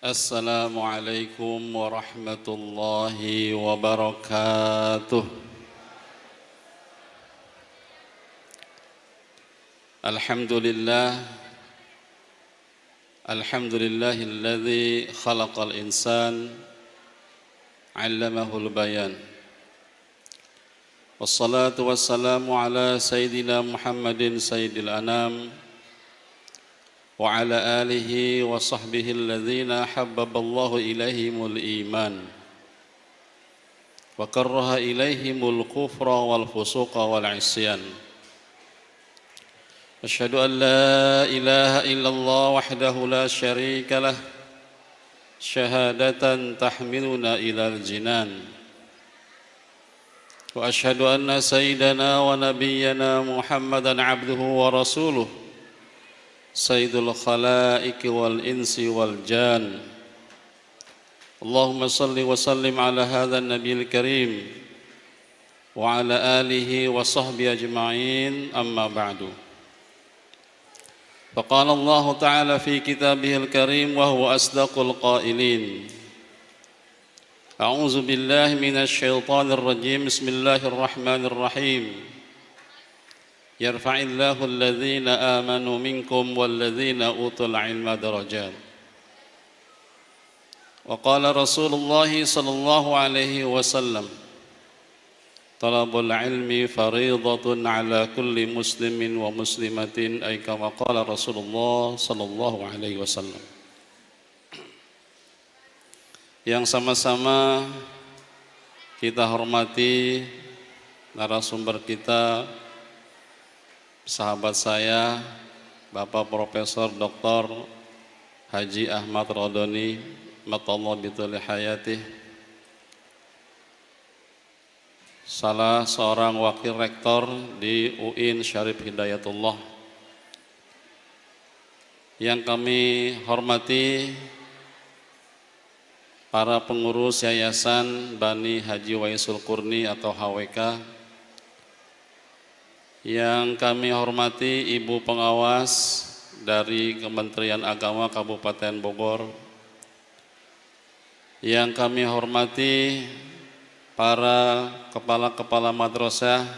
Assalamualaikum warahmatullahi wabarakatuh. Alhamdulillah, alhamdulillahilladzi khalaqal insan 'allamahul bayan. Wassalatu wassalamu ala sayyidina Muhammadin sayyidil anam wa ala alihi wa sahbihi alladhina habbaballahu ilaihimul iman wa karraha ilaihimul kufra wal fusuqa wal isyan. Asyhadu an la ilaha illallah wahdahu la syarika lah syahadatan tahmiluna ilal jinan. Wa asyhadu anna sayyidana wa nabiyyana Muhammadan abduhu wa rasuluh sayyidul khalaiki wal insi wal jan. Allahumma salli wa sallim ala hadha an-nabiyil karim wa ala alihi wa sahbihi ajma'in, amma ba'du. Faqala Allah ta'ala fi kitabihil karim wa huwa asdaqul qailin. A'udzu billahi minasy syaithanir rajim. Bismillahirrahmanirrahim. Yarfa'illahu alladhina amanu minkum walladhina utul ilma darajat. Wa qala Rasulullah sallallahu alaihi wasallam, talabul ilmi fariidatun ala kulli muslimin wa muslimatin, ay kama qala Rasulullah sallallahu alaihi wasallam. Yang sama-sama kita hormati narasumber kita, sahabat saya, Bapak Profesor Dr. Haji Ahmad Rodoni, matallah bituli hayatih, salah seorang wakil rektor di UIN Syarif Hidayatullah. Yang kami hormati para pengurus Yayasan Bani Haji Waisul Qurni atau HWK. Yang kami hormati Ibu Pengawas dari Kementerian Agama Kabupaten Bogor. Yang kami hormati para kepala-kepala madrasah,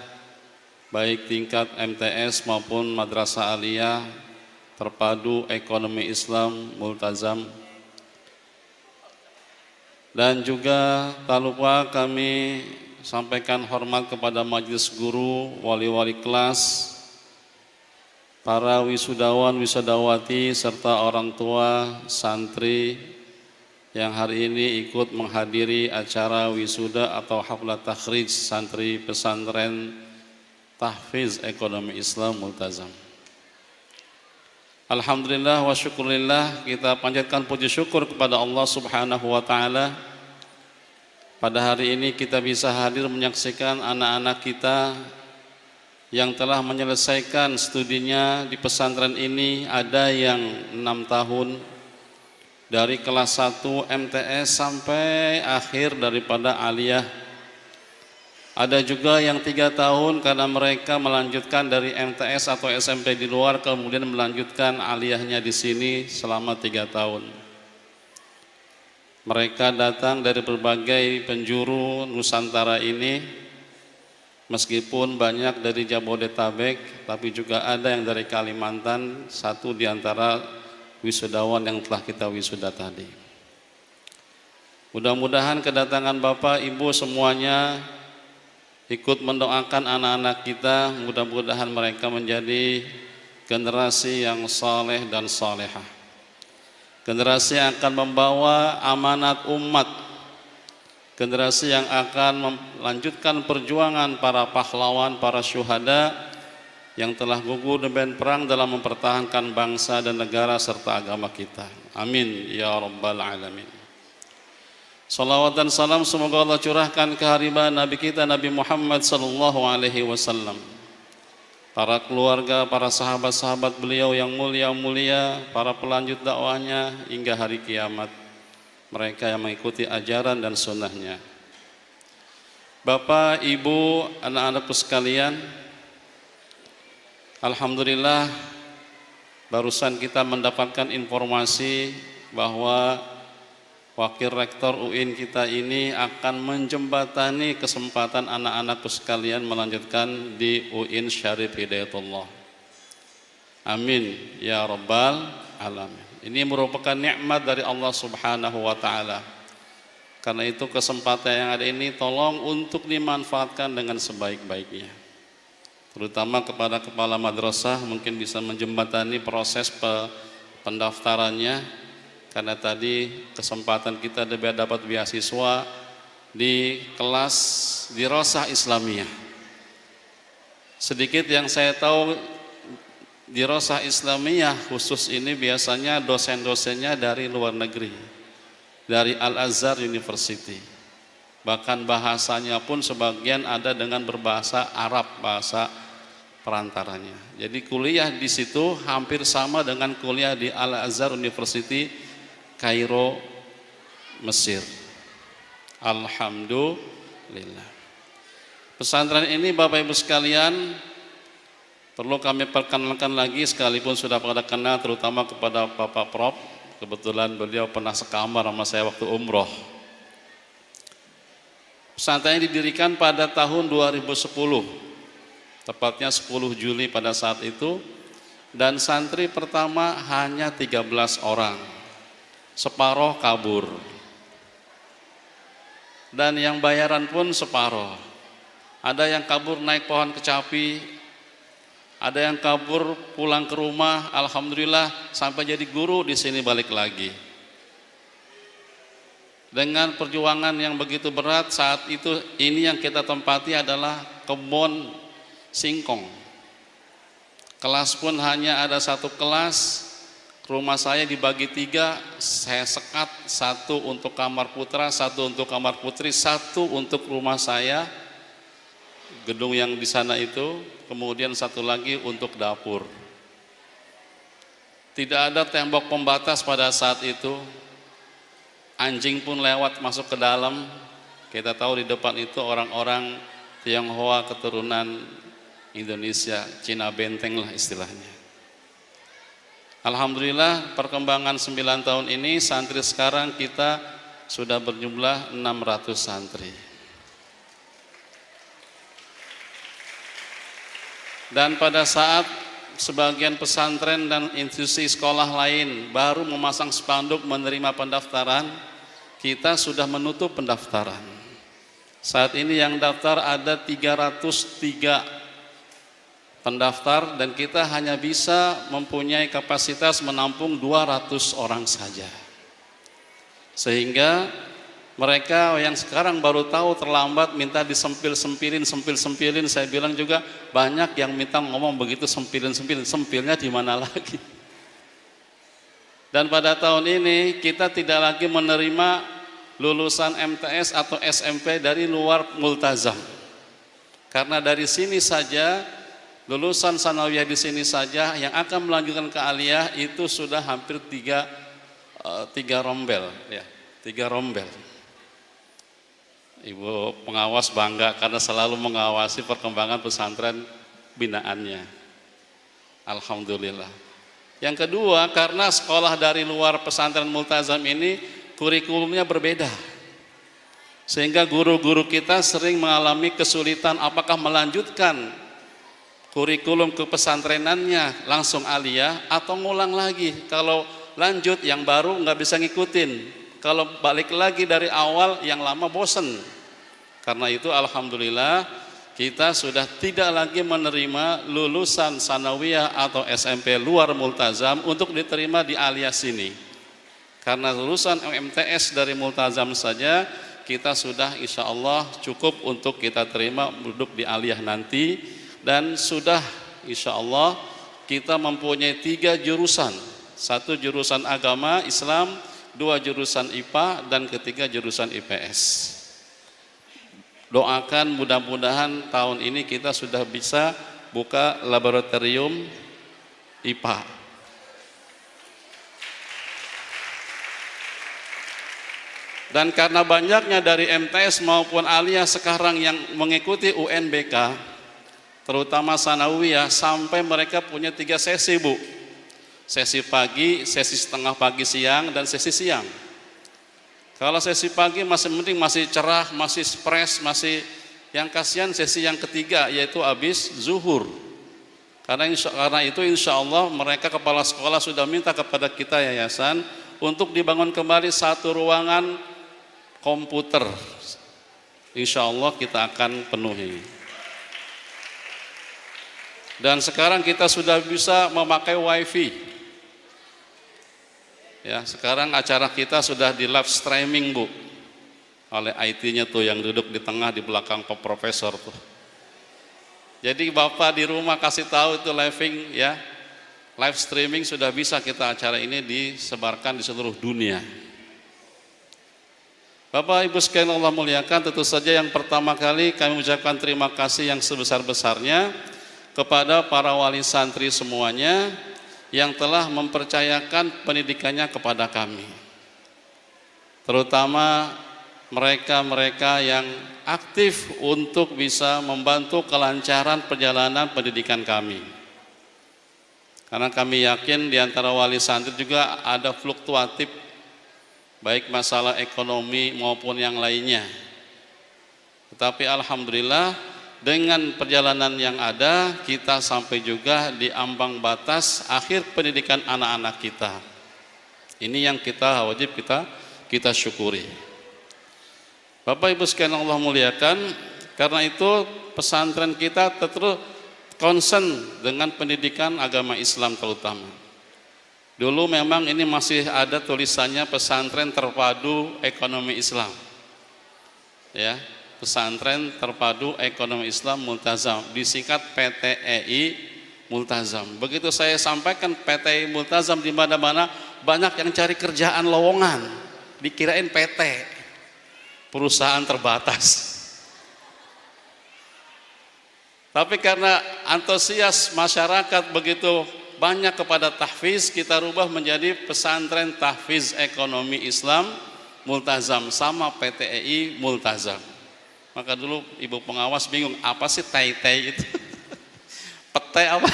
baik tingkat MTS maupun madrasah aliyah terpadu ekonomi Islam Multazam. Dan juga tak lupa kami sampaikan hormat kepada majelis guru, wali-wali kelas, para wisudawan, wisudawati, serta orang tua, santri yang hari ini ikut menghadiri acara wisuda atau haflah takhrij santri pesantren Tahfiz Ekonomi Islam Multazam. Alhamdulillah wa syukurillah, kita panjatkan puji syukur kepada Allah Subhanahu wa ta'ala. Pada hari ini kita bisa hadir menyaksikan anak-anak kita yang telah menyelesaikan studinya di pesantren ini. Ada yang 6 tahun dari kelas 1 MTS sampai akhir daripada aliyah. Ada juga yang 3 tahun karena mereka melanjutkan dari MTS atau SMP di luar, kemudian melanjutkan aliyahnya di sini selama 3 tahun. Mereka datang dari berbagai penjuru Nusantara ini, meskipun banyak dari Jabodetabek, tapi juga ada yang dari Kalimantan, satu di antara wisudawan yang telah kita wisuda tadi. Mudah-mudahan kedatangan Bapak Ibu semuanya ikut mendoakan anak-anak kita, mudah-mudahan mereka menjadi generasi yang saleh dan salehah. Generasi yang akan membawa amanat umat, generasi yang akan melanjutkan perjuangan para pahlawan, para syuhada yang telah gugur di medan perang dalam mempertahankan bangsa dan negara serta agama kita. Amin ya rabbal alamin. Salawat dan salam semoga Allah curahkan ke haribaan Nabi kita Nabi Muhammad sallallahu alaihi wasallam, para keluarga, para sahabat-sahabat beliau yang mulia-mulia, para pelanjut dakwahnya hingga hari kiamat, mereka yang mengikuti ajaran dan sunnahnya. Bapak, Ibu, anak-anakku sekalian, alhamdulillah barusan kita mendapatkan informasi bahwa Wakil Rektor UIN kita ini akan menjembatani kesempatan anak-anakku sekalian melanjutkan di UIN Syarif Hidayatullah. Amin ya rabbal alamin. Ini merupakan nikmat dari Allah Subhanahu wa taala. Karena itu kesempatan yang ada ini tolong untuk dimanfaatkan dengan sebaik-baiknya. Terutama kepada kepala madrasah mungkin bisa menjembatani proses pendaftarannya. Karena tadi kesempatan kita dapat beasiswa di kelas Dirasah Islamiyah. Sedikit yang saya tahu, Dirasah Islamiyah khusus ini biasanya dosen-dosennya dari luar negeri, dari Al-Azhar University. Bahkan bahasanya pun sebagian ada dengan berbahasa Arab, bahasa perantaranya. Jadi kuliah di situ hampir sama dengan kuliah di Al-Azhar University Kairo, Mesir. Alhamdulillah. Pesantren ini Bapak Ibu sekalian perlu kami perkenalkan lagi, sekalipun sudah pada kenal, terutama kepada Bapak Prof. Kebetulan beliau pernah sekamar sama saya waktu umroh. Pesantren ini didirikan pada tahun 2010, tepatnya 10 Juli pada saat itu, dan santri pertama hanya 13 orang. Separoh kabur, dan yang bayaran pun separoh. Ada yang kabur naik pohon kecapi, ada yang kabur pulang ke rumah, alhamdulillah sampai jadi guru di sini balik lagi. Dengan perjuangan yang begitu berat saat itu, ini yang kita tempati adalah kebun singkong. Kelas pun hanya ada satu kelas. Rumah saya dibagi 3, saya sekat, 1 untuk kamar putra, 1 untuk kamar putri, 1 untuk rumah saya, gedung yang di sana itu, kemudian 1 lagi untuk dapur. Tidak ada tembok pembatas pada saat itu, anjing pun lewat masuk ke dalam. Kita tahu di depan itu orang-orang Tionghoa keturunan Indonesia, Cina benteng lah istilahnya. Alhamdulillah perkembangan 9 tahun ini santri sekarang kita sudah berjumlah 600 santri. Dan pada saat sebagian pesantren dan institusi sekolah lain baru memasang spanduk menerima pendaftaran, kita sudah menutup pendaftaran. Saat ini yang daftar ada 303 pendaftar, dan kita hanya bisa mempunyai kapasitas menampung 200 orang saja. Sehingga mereka yang sekarang baru tahu terlambat minta disempil-sempilin, saya bilang juga banyak yang minta ngomong begitu sempilin, sempilnya di mana lagi. Dan pada tahun ini kita tidak lagi menerima lulusan MTS atau SMP dari luar multazam. Karena dari sini saja lulusan sanawiyah di sini saja yang akan melanjutkan ke aliyah itu sudah hampir 3 rombel, ya, 3 rombel. Ibu pengawas bangga karena selalu mengawasi perkembangan pesantren binaannya. Alhamdulillah. Yang kedua, karena sekolah dari luar pesantren multazam ini kurikulumnya berbeda, sehingga guru-guru kita sering mengalami kesulitan apakah melanjutkan kurikulum ke pesantrenannya langsung aliyah atau ngulang lagi. Kalau lanjut yang baru nggak bisa ngikutin, kalau balik lagi dari awal yang lama bosen. Karena itu alhamdulillah kita sudah tidak lagi menerima lulusan sanawiyah atau SMP luar multazam untuk diterima di aliyah sini. Karena lulusan MTS dari multazam saja kita sudah insya Allah cukup untuk kita terima duduk di aliyah nanti. Dan sudah insya Allah kita mempunyai 3 jurusan, 1 jurusan agama Islam, 2 jurusan IPA, dan ketiga jurusan IPS. Doakan mudah-mudahan tahun ini kita sudah bisa buka laboratorium IPA. Dan karena banyaknya dari MTS maupun aliyah sekarang yang mengikuti UNBK, terutama sanawiyah, sampai mereka punya 3 sesi, Bu. Sesi pagi, sesi setengah pagi siang, dan sesi siang. Kalau sesi pagi masih mending, masih cerah, masih fresh, masih. Yang kasihan sesi yang ketiga yaitu habis zuhur. Karena itu insya Allah mereka kepala sekolah sudah minta kepada kita yayasan untuk dibangun kembali satu ruangan komputer. Insya Allah kita akan penuhi. Dan sekarang kita sudah bisa memakai wifi. Ya, sekarang acara kita sudah di live streaming, Bu, oleh IT-nya tuh yang duduk di tengah di belakang Pak Profesor tuh. Jadi Bapak di rumah kasih tahu itu live streaming sudah bisa kita acara ini disebarkan di seluruh dunia. Bapak Ibu sekalian Allah muliakan, tentu saja yang pertama kali kami ucapkan terima kasih yang sebesar-besarnya kepada para wali santri semuanya yang telah mempercayakan pendidikannya kepada kami, terutama mereka-mereka yang aktif untuk bisa membantu kelancaran perjalanan pendidikan kami. Karena kami yakin di antara wali santri juga ada fluktuatif, baik masalah ekonomi maupun yang lainnya. Tetapi alhamdulillah dengan perjalanan yang ada, kita sampai juga di ambang batas akhir pendidikan anak-anak kita. Ini yang kita wajib kita syukuri. Bapak Ibu sekalian Allah muliakan, karena itu pesantren kita terus concern dengan pendidikan agama Islam terutama. Dulu memang ini masih ada tulisannya pesantren terpadu ekonomi Islam. Ya, pesantren terpadu ekonomi Islam Multazam, disingkat PTEI Multazam. Begitu saya sampaikan PTEI Multazam, di mana-mana banyak yang cari kerjaan lowongan, dikirain PT, perusahaan terbatas. Tapi karena antusias masyarakat begitu banyak kepada tahfiz, kita rubah menjadi pesantren tahfiz ekonomi Islam Multazam, sama PTEI Multazam. Maka dulu ibu pengawas bingung, apa sih tai-tai itu? Pete apa?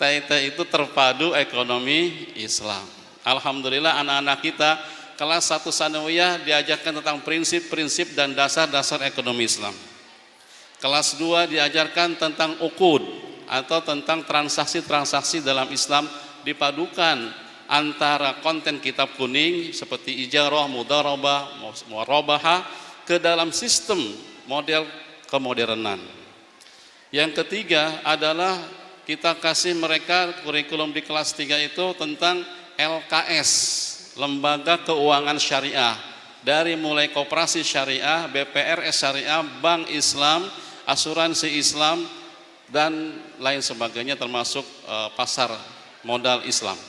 Tai-tai itu terpadu ekonomi Islam. Alhamdulillah anak-anak kita kelas 1 sanawiyah diajarkan tentang prinsip-prinsip dan dasar-dasar ekonomi Islam. Kelas 2 diajarkan tentang uqud atau tentang transaksi-transaksi dalam Islam, dipadukan antara konten kitab kuning seperti ijarah, mudharabah, murabahah ke dalam sistem model kemodernan. Yang ketiga adalah kita kasih mereka kurikulum di kelas 3 itu tentang LKS, Lembaga Keuangan Syariah, dari mulai koperasi syariah, BPRS syariah, bank Islam, asuransi Islam, dan lain sebagainya, termasuk pasar modal Islam.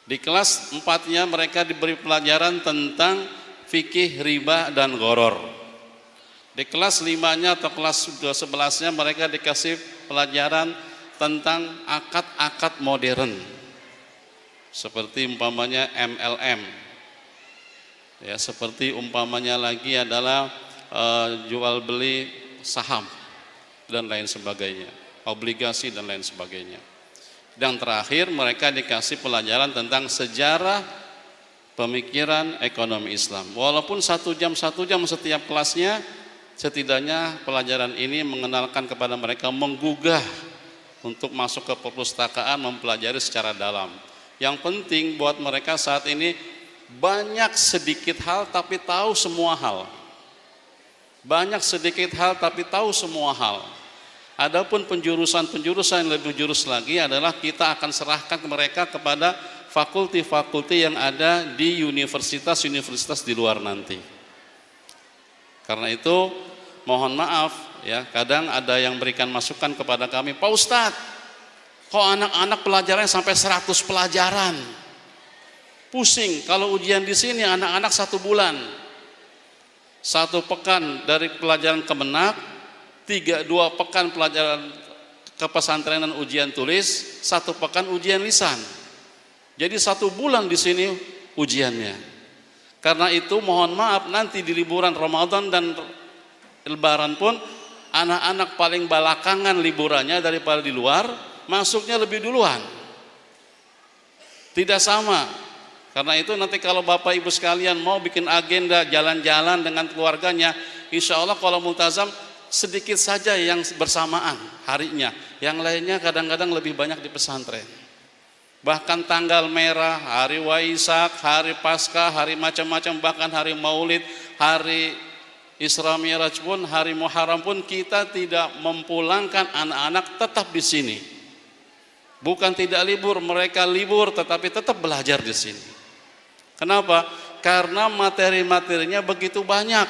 Di kelas 4-nya mereka diberi pelajaran tentang fikih, riba, dan gharar. Di kelas 5-nya atau kelas 11-nya mereka dikasih pelajaran tentang akad-akad modern, seperti umpamanya MLM, ya, seperti umpamanya lagi adalah jual beli saham dan lain sebagainya, obligasi dan lain sebagainya. Dan terakhir mereka dikasih pelajaran tentang sejarah pemikiran ekonomi Islam. Walaupun 1 jam setiap kelasnya, setidaknya pelajaran ini mengenalkan kepada mereka, menggugah untuk masuk ke perpustakaan, mempelajari secara dalam. Yang penting buat mereka saat ini, banyak sedikit hal tapi tahu semua hal. Banyak sedikit hal tapi tahu semua hal. Adapun penjurusan-penjurusan yang lebih jurus lagi adalah kita akan serahkan mereka kepada fakulti-fakulti yang ada di universitas-universitas di luar nanti. Karena itu mohon maaf ya, kadang ada yang berikan masukan kepada kami, Pak Ustadz, kok anak-anak pelajarannya sampai 100 pelajaran? Pusing kalau ujian di sini anak-anak 1 bulan. 1 pekan dari pelajaran kemenak, 2 pekan pelajaran kepesantrenan ujian tulis, 1 pekan ujian lisan. Jadi 1 bulan di sini ujiannya. Karena itu mohon maaf, nanti di liburan Ramadan dan Lebaran pun anak-anak paling belakangan liburannya daripada di luar, masuknya lebih duluan. Tidak sama. Karena itu nanti kalau Bapak Ibu sekalian mau bikin agenda jalan-jalan dengan keluarganya, insya Allah kalau multazam sedikit saja yang bersamaan harinya, yang lainnya kadang-kadang lebih banyak di pesantren. Bahkan tanggal merah, hari Waisak, hari Paskah, hari macam-macam, bahkan hari Maulid, hari Isra Mi'raj pun, hari Muharram pun kita tidak mempulangkan anak-anak, tetap di sini. Bukan tidak libur, mereka libur tetapi tetap belajar di sini. Kenapa? Karena materi-materinya begitu banyak.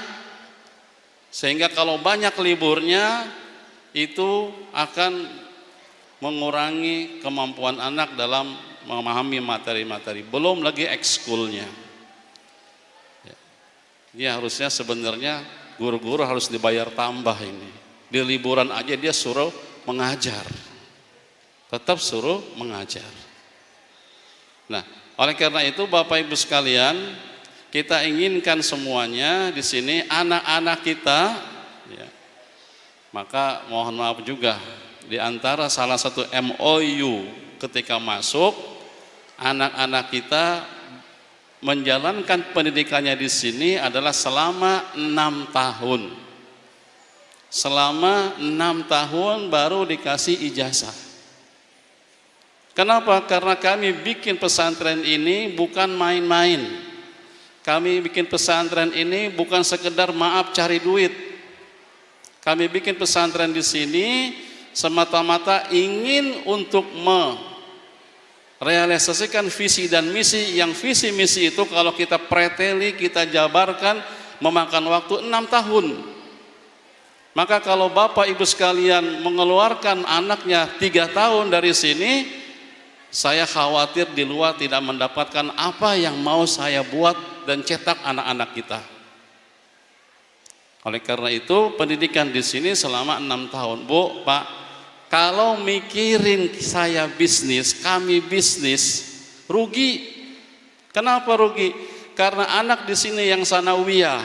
Sehingga kalau banyak liburnya itu akan mengurangi kemampuan anak dalam memahami materi-materi. Belum lagi ekskulnya. Ya, harusnya sebenarnya guru-guru harus dibayar tambah ini. Di liburan aja dia suruh mengajar. Tetap suruh mengajar. Nah, oleh karena itu Bapak Ibu sekalian, kita inginkan semuanya di sini anak-anak kita, ya, maka mohon maaf juga di antara salah satu MOU ketika masuk, anak-anak kita menjalankan pendidikannya di sini adalah selama 6 tahun. Selama 6 tahun baru dikasih ijazah. Kenapa? Karena kami bikin pesantren ini bukan main-main. Kami bikin pesantren ini bukan sekedar maaf cari duit. Kami bikin pesantren di sini semata-mata ingin untuk merealisasikan visi dan misi, yang visi misi itu kalau kita preteli, kita jabarkan memakan waktu 6 tahun. Maka kalau Bapak Ibu sekalian mengeluarkan anaknya 3 tahun dari sini, saya khawatir di luar tidak mendapatkan apa yang mau saya buat dan cetak anak-anak kita. Oleh karena itu pendidikan di sini selama 6 tahun. Bu, Pak, kalau mikirin saya bisnis, kami bisnis, rugi. Kenapa rugi? Karena anak di sini yang sanawiyah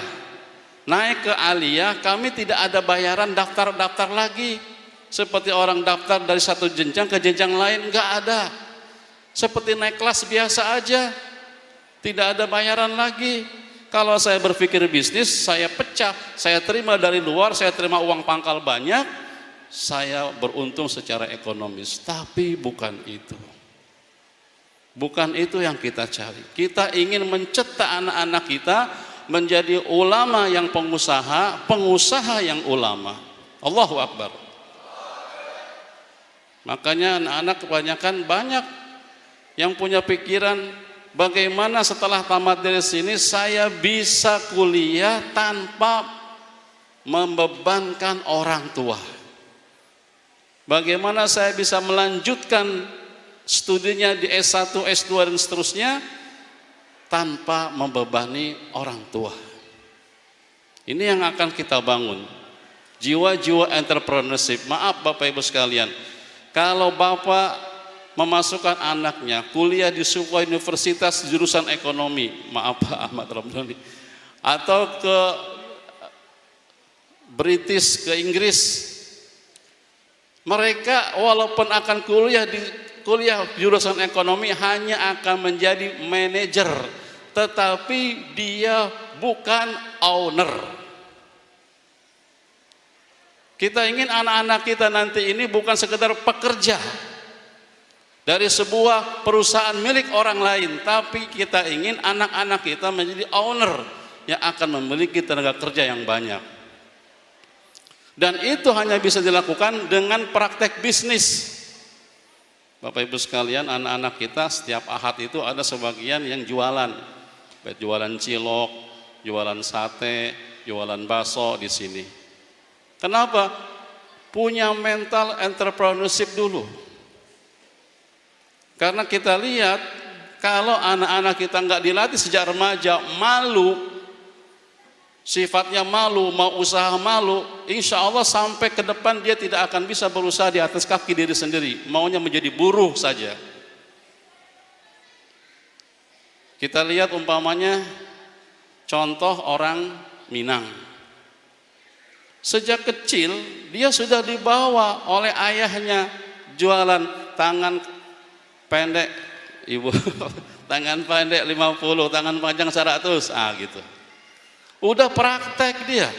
naik ke aliyah, kami tidak ada bayaran daftar-daftar lagi. Seperti orang daftar dari satu jenjang ke jenjang lain, enggak ada. Seperti naik kelas biasa aja, tidak ada bayaran lagi. Kalau saya berpikir bisnis, saya pecah, saya terima dari luar, saya terima uang pangkal banyak, saya beruntung secara ekonomis. Tapi bukan itu. Bukan itu yang kita cari. Kita ingin mencetak anak-anak kita menjadi ulama yang pengusaha, pengusaha yang ulama. Allahu Akbar. Makanya anak-anak kebanyakan banyak yang punya pikiran bagaimana setelah tamat dari sini saya bisa kuliah tanpa membebankan orang tua. Bagaimana saya bisa melanjutkan studinya di S1, S2 dan seterusnya tanpa membebani orang tua. Ini yang akan kita bangun. Jiwa-jiwa entrepreneurship. Maaf Bapak Ibu sekalian, kalau Bapak memasukkan anaknya kuliah di sebuah universitas jurusan ekonomi, maaf Pak Ahmad Ramdhani, atau ke British, ke Inggris, mereka walaupun akan kuliah di jurusan ekonomi hanya akan menjadi manajer, tetapi dia bukan owner. Kita ingin anak-anak kita nanti ini bukan sekedar pekerja dari sebuah perusahaan milik orang lain, tapi kita ingin anak-anak kita menjadi owner yang akan memiliki tenaga kerja yang banyak. Dan itu hanya bisa dilakukan dengan praktek bisnis. Bapak Ibu sekalian, anak-anak kita setiap ahad itu ada sebagian yang jualan, baik jualan cilok, jualan sate, jualan bakso di sini. Kenapa? Punya mental entrepreneurship dulu. Karena kita lihat kalau anak-anak kita nggak dilatih sejak remaja, malu, sifatnya malu, mau usaha malu, insya Allah sampai ke depan dia tidak akan bisa berusaha di atas kaki diri sendiri, maunya menjadi buruh saja. Kita lihat umpamanya contoh orang Minang. Sejak kecil dia sudah dibawa oleh ayahnya jualan tangan pendek Ibu tangan pendek 50, tangan panjang 100, gitu. Udah praktek dia.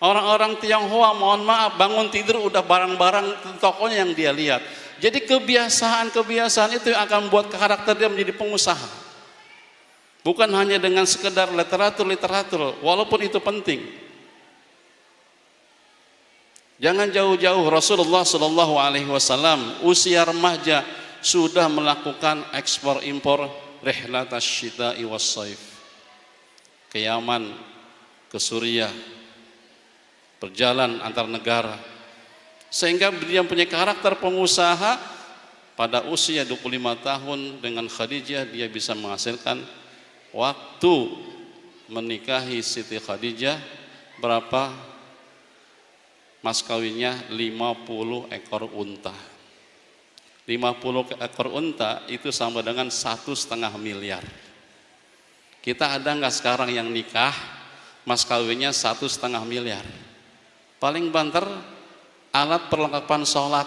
Orang-orang Tionghoa, mohon maaf, bangun tidur udah barang-barang tokonya yang dia lihat. Jadi kebiasaan-kebiasaan itu yang akan membuat karakter dia menjadi pengusaha. Bukan hanya dengan sekedar literatur, walaupun itu penting. Jangan jauh-jauh, Rasulullah Shallallahu Alaihi Wasallam usia remaja sudah melakukan ekspor impor rihlatas syita'i was saif, ke Yaman, ke Suriah, berjalan antar negara, sehingga dia punya karakter pengusaha. Pada usia 25 tahun dengan Khadijah dia bisa menghasilkan, waktu menikahi Siti Khadijah berapa mas kawinnya? 50 ekor unta. 50 ekor unta itu sama dengan 1,5 miliar. Kita ada nggak sekarang yang nikah mas kawinnya 1,5 miliar? Paling banter alat perlengkapan sholat.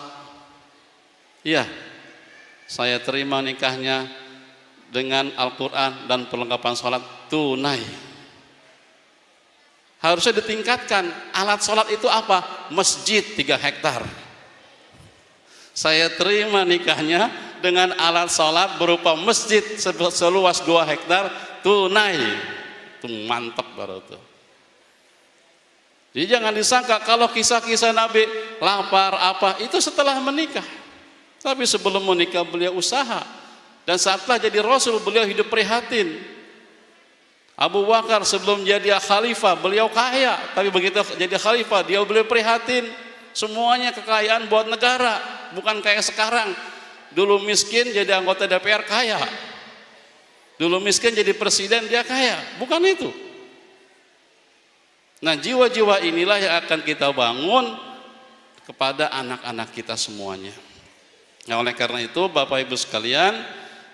Iya, saya terima nikahnya dengan Al-Quran dan perlengkapan sholat tunai. Harusnya ditingkatkan. Alat sholat itu apa? Masjid 3 hektar. Saya terima nikahnya dengan alat sholat berupa masjid seluas 2 hektar tunai. Itu mantap baru itu. Jadi jangan disangka kalau kisah-kisah Nabi lapar apa itu setelah menikah. Tapi sebelum menikah beliau usaha, dan saatlah jadi Rasul beliau hidup prihatin. Abu Bakar sebelum jadi khalifah beliau kaya, tapi begitu jadi khalifah beliau prihatin. Semuanya kekayaan buat negara, bukan kayak sekarang. Dulu miskin jadi anggota DPR kaya, dulu miskin jadi presiden dia kaya, bukan itu. Nah, jiwa-jiwa inilah yang akan kita bangun kepada anak-anak kita semuanya. Nah, oleh karena itu Bapak Ibu sekalian,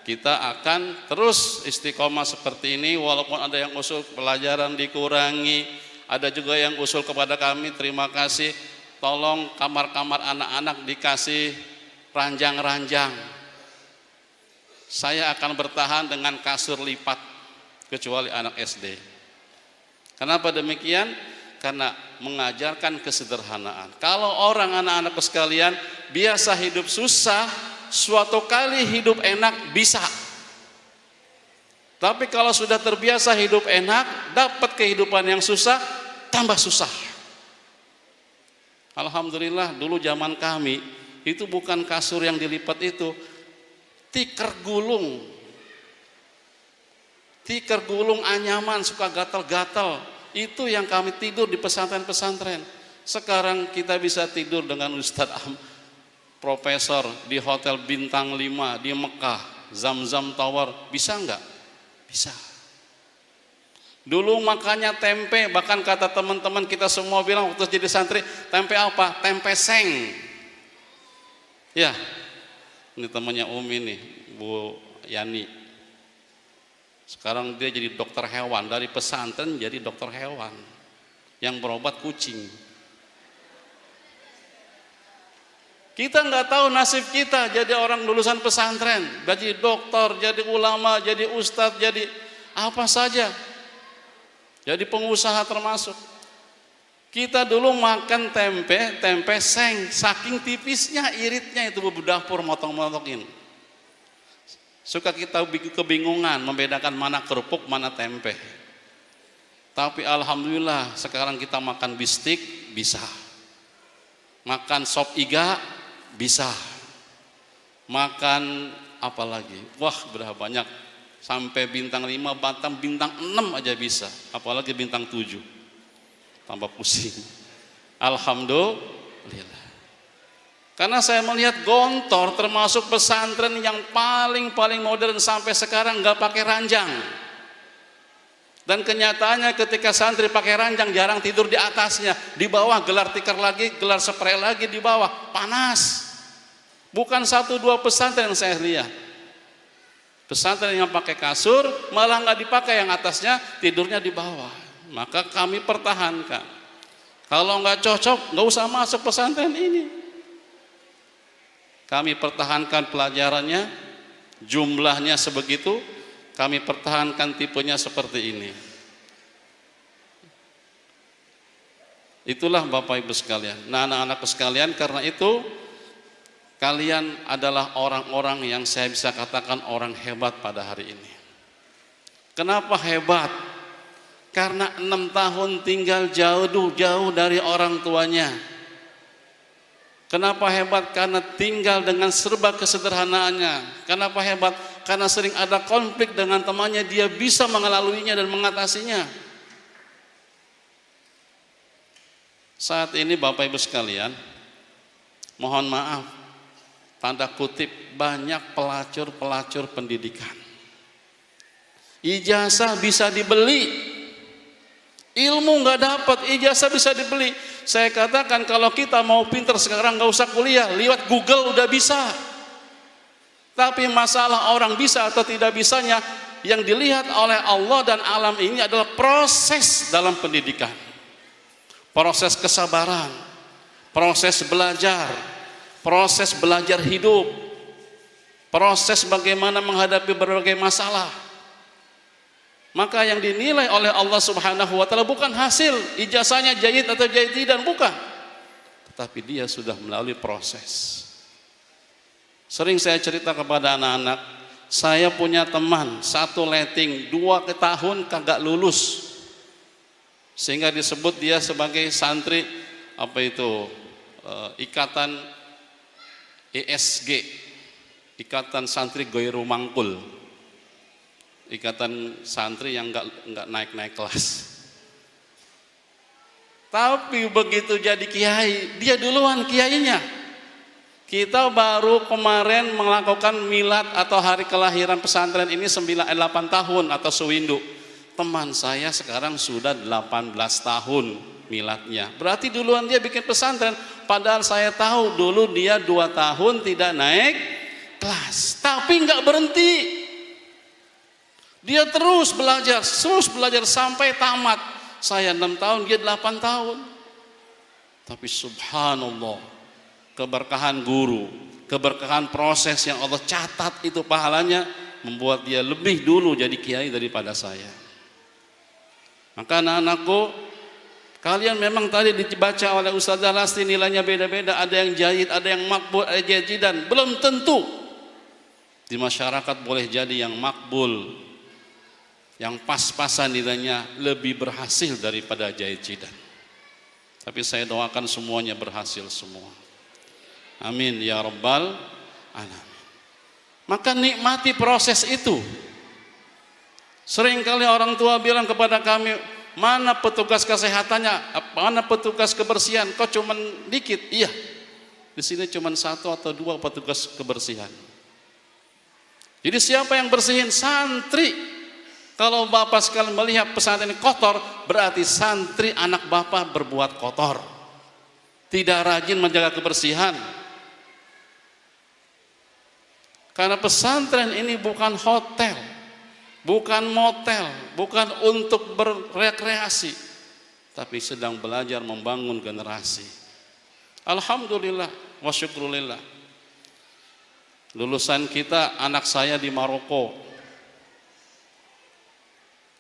kita akan terus istiqomah seperti ini. Walaupun ada yang usul pelajaran dikurangi, ada juga yang usul kepada kami, terima kasih, tolong kamar-kamar anak-anak dikasih ranjang-ranjang. Saya akan bertahan dengan kasur lipat, kecuali anak SD. Kenapa demikian? Karena mengajarkan kesederhanaan. Kalau orang anak-anak sekalian biasa hidup susah, suatu kali hidup enak bisa. Tapi kalau sudah terbiasa hidup enak, dapat kehidupan yang susah, tambah susah. Alhamdulillah dulu zaman kami itu bukan kasur yang dilipat itu, tikar gulung anyaman suka gatal-gatal. Itu yang kami tidur di pesantren-pesantren. Sekarang kita bisa tidur dengan Ustadz Profesor di hotel bintang 5 di Mekah, Zam-Zam Tower, bisa enggak? Bisa. Dulu makannya tempe, bahkan kata teman-teman kita semua bilang waktu jadi santri, tempe apa? Tempe seng. Ya, ini temannya Umi nih, Bu Yani. Sekarang dia jadi dokter hewan, dari pesantren jadi dokter hewan yang berobat kucing. Kita nggak tahu nasib kita jadi orang lulusan pesantren, jadi dokter, jadi ulama, jadi ustadz, jadi apa saja, jadi pengusaha termasuk. Kita dulu makan tempe seng, saking tipisnya iritnya itu bu dapur motong-motokin. Suka kita kebingungan membedakan mana kerupuk, mana tempe. Tapi alhamdulillah sekarang kita makan bistik bisa, makan sop iga bisa, makan apa lagi? Wah berapa banyak, sampai bintang 5, Batam bintang 6 aja bisa, apalagi bintang 7, tambah pusing. Alhamdulillah. Karena saya melihat Gontor termasuk pesantren yang paling modern sampai sekarang nggak pakai ranjang. Dan kenyataannya ketika santri pakai ranjang jarang tidur di atasnya, di bawah gelar tikar lagi, gelar spray lagi di bawah, panas. Bukan 1-2 pesantren yang saya lihat. Pesantren yang pakai kasur malah nggak dipakai, yang atasnya tidurnya di bawah. Maka kami pertahankan. Kalau nggak cocok nggak usah masuk pesantren ini. Kami pertahankan pelajarannya Jumlahnya sebegitu, kami pertahankan tipenya seperti ini. Itulah Bapak Ibu sekalian. Nah, anak-anakku sekalian, karena itu kalian adalah orang-orang yang saya bisa katakan orang hebat pada hari ini. Kenapa hebat? Karena 6 tahun tinggal jauh dari orang tuanya. Kenapa hebat? Karena tinggal dengan serba kesederhanaannya. Kenapa hebat? Karena sering ada konflik dengan temannya, dia bisa mengelaluinya dan mengatasinya. Saat ini Bapak Ibu sekalian, mohon maaf, tanda kutip, banyak pelacur-pelacur pendidikan. Ijazah bisa dibeli, ilmu nggak dapat, ijazah bisa dibeli. Saya katakan kalau kita mau pinter sekarang nggak usah kuliah, lewat Google udah bisa. Tapi masalah orang bisa atau tidak bisanya, yang dilihat oleh Allah dan alam ini adalah proses dalam pendidikan, proses kesabaran, proses belajar hidup, proses bagaimana menghadapi berbagai masalah. Maka yang dinilai oleh Allah Subhanahu wa taala bukan hasil ijazahnya jayyid atau jayyid tidak, bukan. Tetapi dia sudah melalui proses. Sering saya cerita kepada anak-anak, saya punya teman satu letting 2 tahun kagak lulus. Sehingga disebut dia sebagai santri ikatan ESG, Ikatan Santri Goiru Mangkul. Ikatan santri yang enggak naik kelas. Tapi begitu jadi kiai, dia duluan kiainya. Kita baru kemarin melakukan milad atau hari kelahiran pesantren ini 8 tahun atau sewindu. Teman saya sekarang sudah 18 tahun miladnya. Berarti duluan dia bikin pesantren. Padahal saya tahu dulu dia 2 tahun tidak naik kelas. Tapi enggak berhenti. Dia terus belajar sampai tamat. Saya 6 tahun, dia 8 tahun. Tapi subhanallah, keberkahan guru, keberkahan proses yang Allah catat itu pahalanya, membuat dia lebih dulu jadi kiai daripada saya. Maka anak-anakku, kalian memang tadi dibaca oleh Ustazah Lasti nilainya beda-beda, ada yang jayyid, ada yang makbul, ada yang jayyidan. Belum tentu di masyarakat boleh jadi yang makbul, yang pas-pasan nilainya lebih berhasil daripada jayyid. Tapi saya doakan semuanya berhasil semua. Amin ya rabbal alamin. Maka nikmati proses itu. Seringkali orang tua bilang kepada kami, mana petugas kesehatannya, mana petugas kebersihan, kok cuman dikit. Iya, di sini cuman 1 atau 2 petugas kebersihan. Jadi siapa yang bersihin? Santri. Kalau bapak sekalian melihat pesantren ini kotor, berarti santri anak bapak berbuat kotor, tidak rajin menjaga kebersihan. Karena pesantren ini bukan hotel, bukan motel, bukan untuk berrekreasi, tapi sedang belajar membangun generasi. Alhamdulillah wa syukrulillah. Lulusan kita, anak saya di Maroko,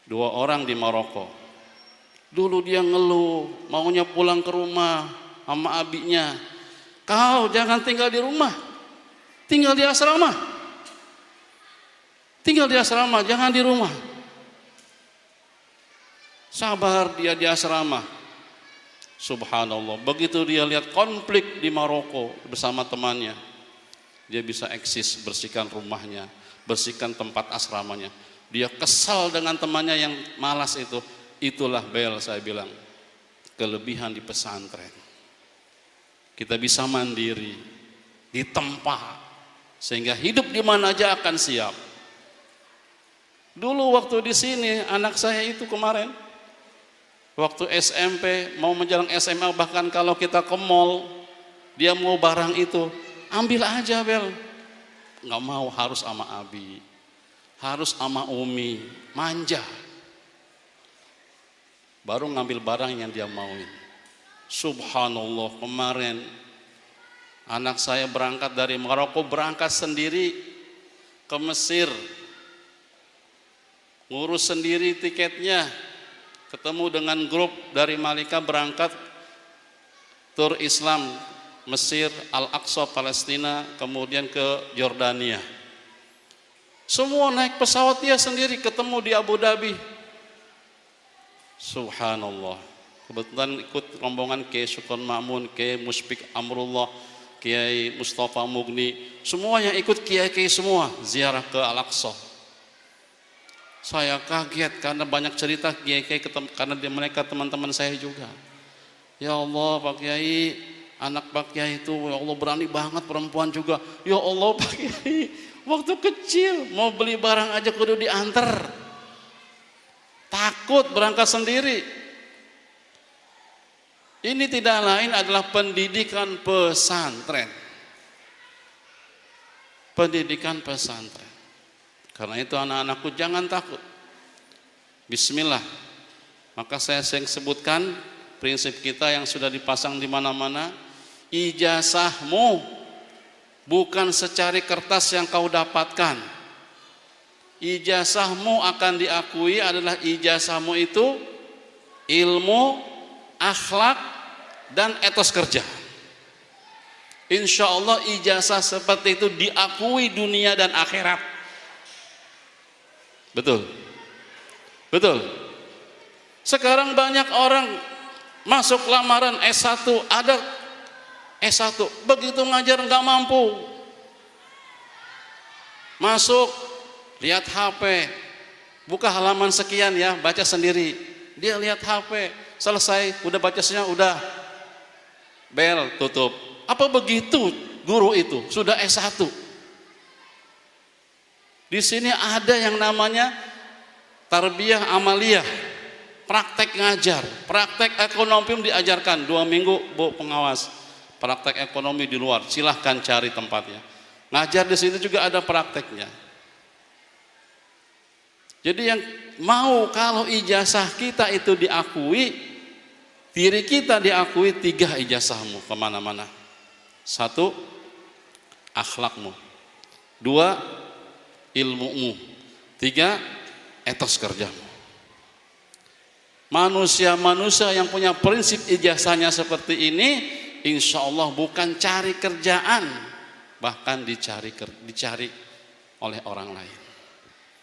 2 orang di Maroko. Dulu dia ngeluh, maunya pulang ke rumah sama abinya. Kau jangan tinggal di rumah, tinggal di asrama. Tinggal di asrama, jangan di rumah. Sabar dia di asrama. Subhanallah, begitu dia lihat konflik di Maroko bersama temannya, dia bisa eksis, bersihkan rumahnya, bersihkan tempat asramanya. Dia kesal dengan temannya yang malas itu. Itulah Bel, saya bilang, kelebihan di pesantren. Kita bisa mandiri, ditempa, sehingga hidup di mana aja akan siap. Dulu waktu di sini, anak saya itu kemarin, waktu SMP, mau menjelang SMA, bahkan kalau kita ke mall, dia mau barang itu, ambil aja Bel. Nggak mau, harus sama Abi, harus sama Umi, manja. Baru ngambil barang yang dia mauin. Subhanallah, kemarin anak saya berangkat dari Maroko, berangkat sendiri. ke Mesir, ngurus sendiri tiketnya, ketemu dengan grup dari Malika berangkat tur Islam Mesir, Al-Aqsa, Palestina, kemudian ke Yordania. Semua naik pesawat dia sendiri, ketemu di Abu Dhabi. Subhanallah. Kebetulan ikut rombongan Kiai Sukron Ma'mun, Kiai Muspik Amrullah, Kiai Mustafa Mugni, semuanya ikut kiai-kiai semua ziarah ke Al-Aqsa. Saya kaget karena banyak cerita kiai-kiai, karena mereka teman-teman saya juga. Ya Allah Pak Kiai, anak Pak Kiai itu ya Allah berani banget, perempuan juga. Ya Allah Pak Kiai, waktu kecil mau beli barang aja kudu diantar. Takut berangkat sendiri. Ini tidak lain adalah pendidikan pesantren. Pendidikan pesantren. Karena itu anak-anakku jangan takut. Bismillah. Maka saya sering sebutkan prinsip kita yang sudah dipasang di mana-mana. Ijazahmu bukan secari kertas yang kau dapatkan. Ijazahmu akan diakui adalah ijazahmu itu ilmu, akhlak, dan etos kerja. Insya Allah ijazah seperti itu diakui dunia dan akhirat. Betul? Betul? Sekarang banyak orang masuk lamaran S1, ada S1, begitu ngajar nggak mampu. Masuk, lihat HP, buka halaman sekian ya, baca sendiri. Dia lihat HP, selesai, udah bacanya udah bel, tutup. Apa begitu guru itu? Sudah S1. Di sini ada yang namanya tarbiyah amaliyah, praktek ngajar, praktek ekonomi diajarkan 2 minggu, Bu pengawas. Praktek ekonomi di luar, silahkan cari tempatnya. Ngajar di sini juga ada prakteknya. Jadi yang mau kalau ijazah kita itu diakui, diri kita diakui, 3 ijazahmu kemana-mana. 1, akhlakmu. 2, ilmumu. 3, etos kerjamu. Manusia-manusia yang punya prinsip ijazahnya seperti ini, insya Allah bukan cari kerjaan, bahkan dicari oleh orang lain.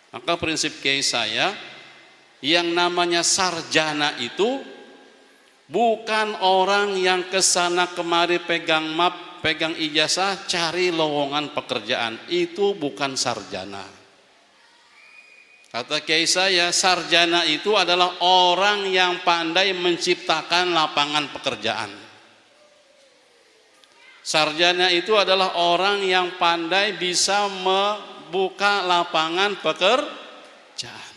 Maka prinsip kiai saya, yang namanya sarjana itu bukan orang yang kesana kemari pegang map, pegang ijazah, cari lowongan pekerjaan. Itu bukan sarjana. Kata kiai saya, sarjana itu adalah orang yang pandai menciptakan lapangan pekerjaan. Sarjana itu adalah orang yang pandai bisa membuka lapangan pekerjaan.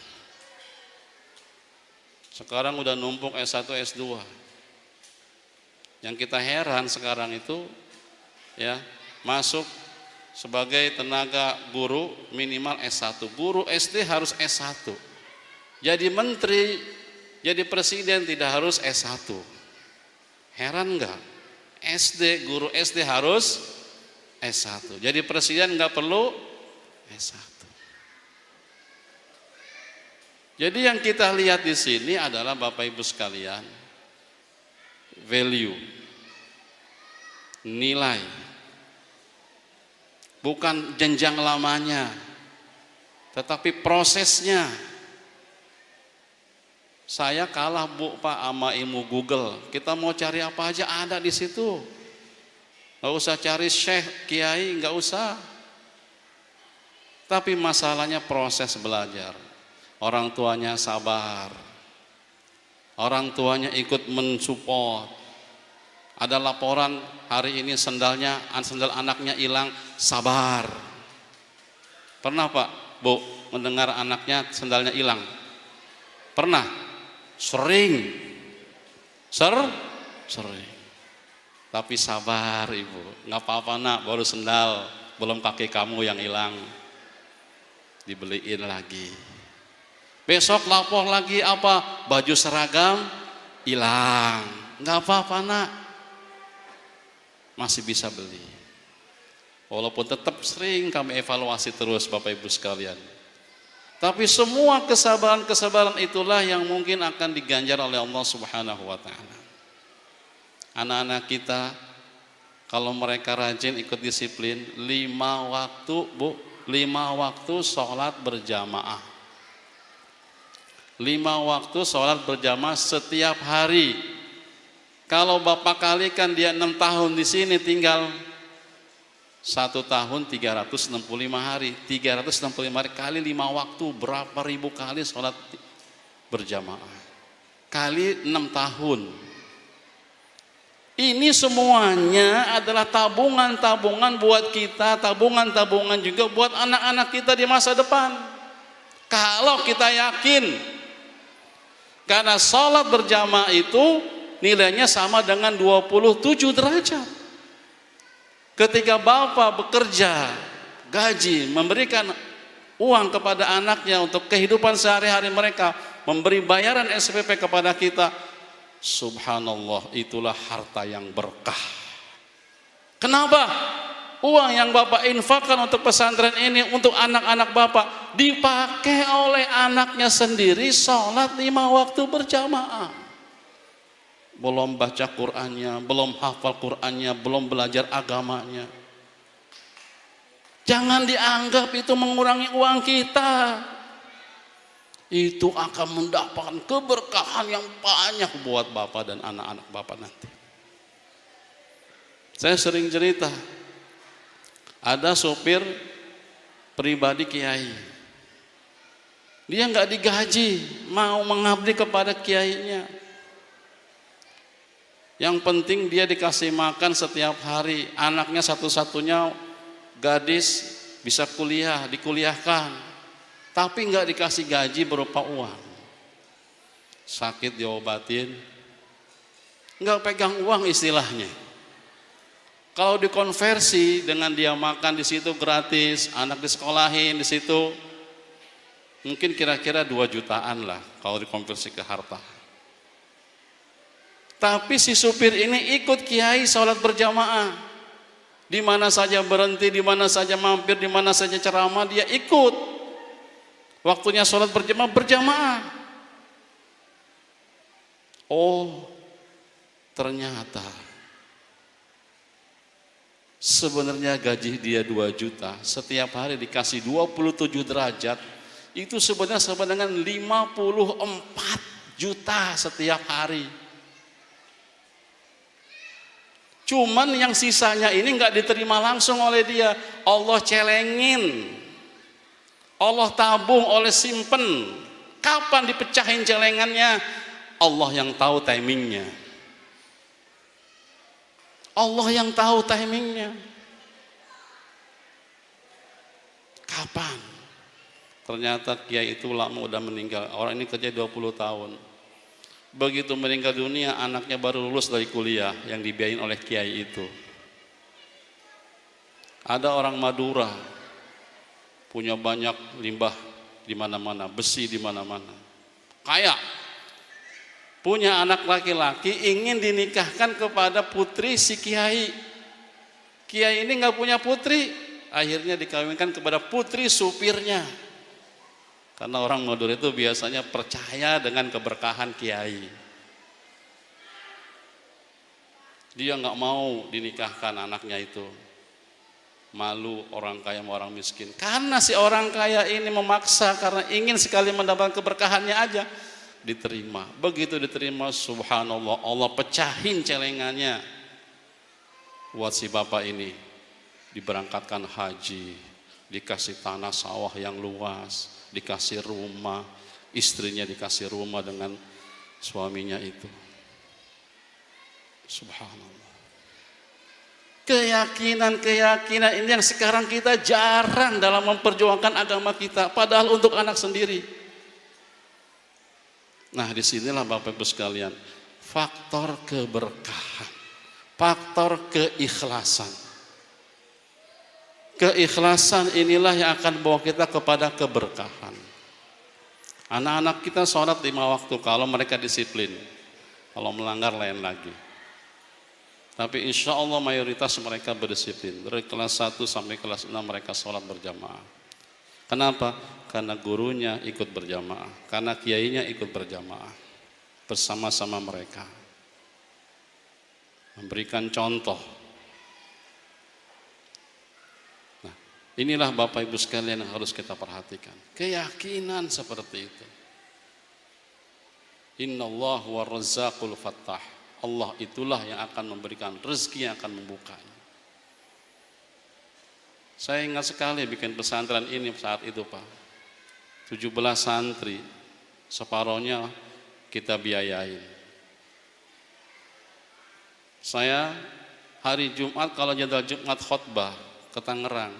Sekarang udah numpuk S1, S2. Yang kita heran sekarang itu ya, masuk sebagai tenaga guru minimal S1. Guru SD harus S1. Jadi menteri, jadi presiden tidak harus S1. Heran enggak? Guru SD harus S1. Jadi presiden enggak perlu S1. Jadi yang kita lihat di sini adalah Bapak Ibu sekalian, value, nilai, bukan jenjang lamanya, tetapi prosesnya. Saya kalah Bu Pak sama ilmu Google. Kita mau cari apa aja ada di situ. Nggak usah cari syekh, kiai, nggak usah. Tapi masalahnya proses belajar. Orang tuanya sabar. Orang tuanya ikut mensupport. Ada laporan hari ini sendal anaknya hilang, sabar. Pernah Pak, Bu, mendengar anaknya sendalnya hilang? Pernah? Sering. Sering. Tapi sabar Ibu, nggak apa-apa nak, baru sendal, belum kaki kamu yang hilang. Dibeliin lagi. Besok lapor lagi apa? Baju seragam hilang. Nggak apa-apa nak, masih bisa beli. Walaupun tetap sering kami evaluasi terus Bapak Ibu sekalian. Tapi semua kesabaran-kesabaran itulah yang mungkin akan diganjar oleh Allah Subhanahu wa taala. Anak-anak kita kalau mereka rajin ikut disiplin 5 waktu, Bu, 5 waktu sholat berjamaah. 5 waktu sholat berjamaah setiap hari. Kalau Bapak kalikan dia 6 tahun di sini, tinggal 1 tahun 365 hari. 365 hari kali 5 waktu, berapa ribu kali sholat berjamaah? Kali 6 tahun. Ini semuanya adalah tabungan-tabungan buat kita, tabungan-tabungan juga buat anak-anak kita di masa depan. Kalau kita yakin, karena sholat berjamaah itu nilainya sama dengan 27 derajat. Ketika bapak bekerja, gaji, memberikan uang kepada anaknya untuk kehidupan sehari-hari mereka, memberi bayaran SPP kepada kita, subhanallah, itulah harta yang berkah. Kenapa? Uang yang bapak infakkan untuk pesantren ini, untuk anak-anak bapak, dipakai oleh anaknya sendiri sholat 5 waktu berjamaah. Belum baca Qur'annya, belum hafal Qur'annya, belum belajar agamanya. Jangan dianggap itu mengurangi uang kita. Itu akan mendapatkan keberkahan yang banyak buat bapak dan anak-anak bapak nanti. Saya sering cerita, ada sopir pribadi kiai. Dia nggak digaji, mau mengabdi kepada kiainya. Yang penting dia dikasih makan setiap hari. Anaknya satu-satunya gadis bisa kuliah, dikuliahkan. Tapi nggak dikasih gaji berupa uang. Sakit diobatin, nggak pegang uang istilahnya. Kalau dikonversi dengan dia makan di situ gratis, anak disekolahin di situ, mungkin kira-kira 2 jutaan lah kalau dikonversi ke harta. Tapi si supir ini ikut kiai sholat berjamaah. Di mana saja berhenti, di mana saja mampir, di mana saja ceramah, dia ikut. Waktunya sholat berjamaah. Oh, ternyata sebenarnya gaji dia 2 juta, setiap hari dikasih 27 derajat, itu sebenarnya sama dengan 54 juta setiap hari. Cuman yang sisanya ini nggak diterima langsung oleh dia, Allah celengin, Allah tabung, oleh simpen. Kapan dipecahin celengannya? Allah yang tahu timingnya. Allah yang tahu timingnya. Kapan? Ternyata kiai itu lama udah meninggal. Orang ini kerja 20 tahun. Begitu meninggal dunia, anaknya baru lulus dari kuliah yang dibiayain oleh kiai itu. Ada orang Madura punya banyak limbah di mana-mana, besi di mana-mana. Kaya. Punya anak laki-laki, ingin dinikahkan kepada putri si kiai. Kiai ini nggak punya putri, akhirnya dikawinkan kepada putri supirnya. Karena orang Madura itu biasanya percaya dengan keberkahan kiai. Dia nggak mau dinikahkan anaknya itu. Malu orang kaya sama orang miskin. Karena si orang kaya ini memaksa karena ingin sekali mendapatkan keberkahannya aja. Diterima. Begitu diterima, subhanallah, Allah pecahin celengannya. Buat si bapak ini diberangkatkan haji, dikasih tanah sawah yang luas, dikasih rumah, istrinya dikasih rumah dengan suaminya itu. Subhanallah. Keyakinan ini yang sekarang kita jarang dalam memperjuangkan agama kita, padahal untuk anak sendiri. Nah, disinilah Bapak Ibu sekalian, faktor keberkahan, faktor keikhlasan. Keikhlasan inilah yang akan bawa kita kepada keberkahan. Anak-anak kita sholat 5 waktu kalau mereka disiplin. Kalau melanggar lain lagi. Tapi insya Allah mayoritas mereka berdisiplin. Dari kelas 1 sampai kelas 6 mereka sholat berjamaah. Kenapa? Karena gurunya ikut berjamaah, karena kiainya ikut berjamaah. Bersama-sama mereka memberikan contoh. Nah, inilah Bapak Ibu sekalian yang harus kita perhatikan. Keyakinan seperti itu. Innallahu warrazzaqul fattah. Allah itulah yang akan memberikan rezeki, yang akan membukanya. Saya ingat sekali bikin pesantren ini saat itu Pak. 17 santri, separohnya kita biayain. Saya hari Jumat, kalau jadwal Jumat khutbah ke Tangerang,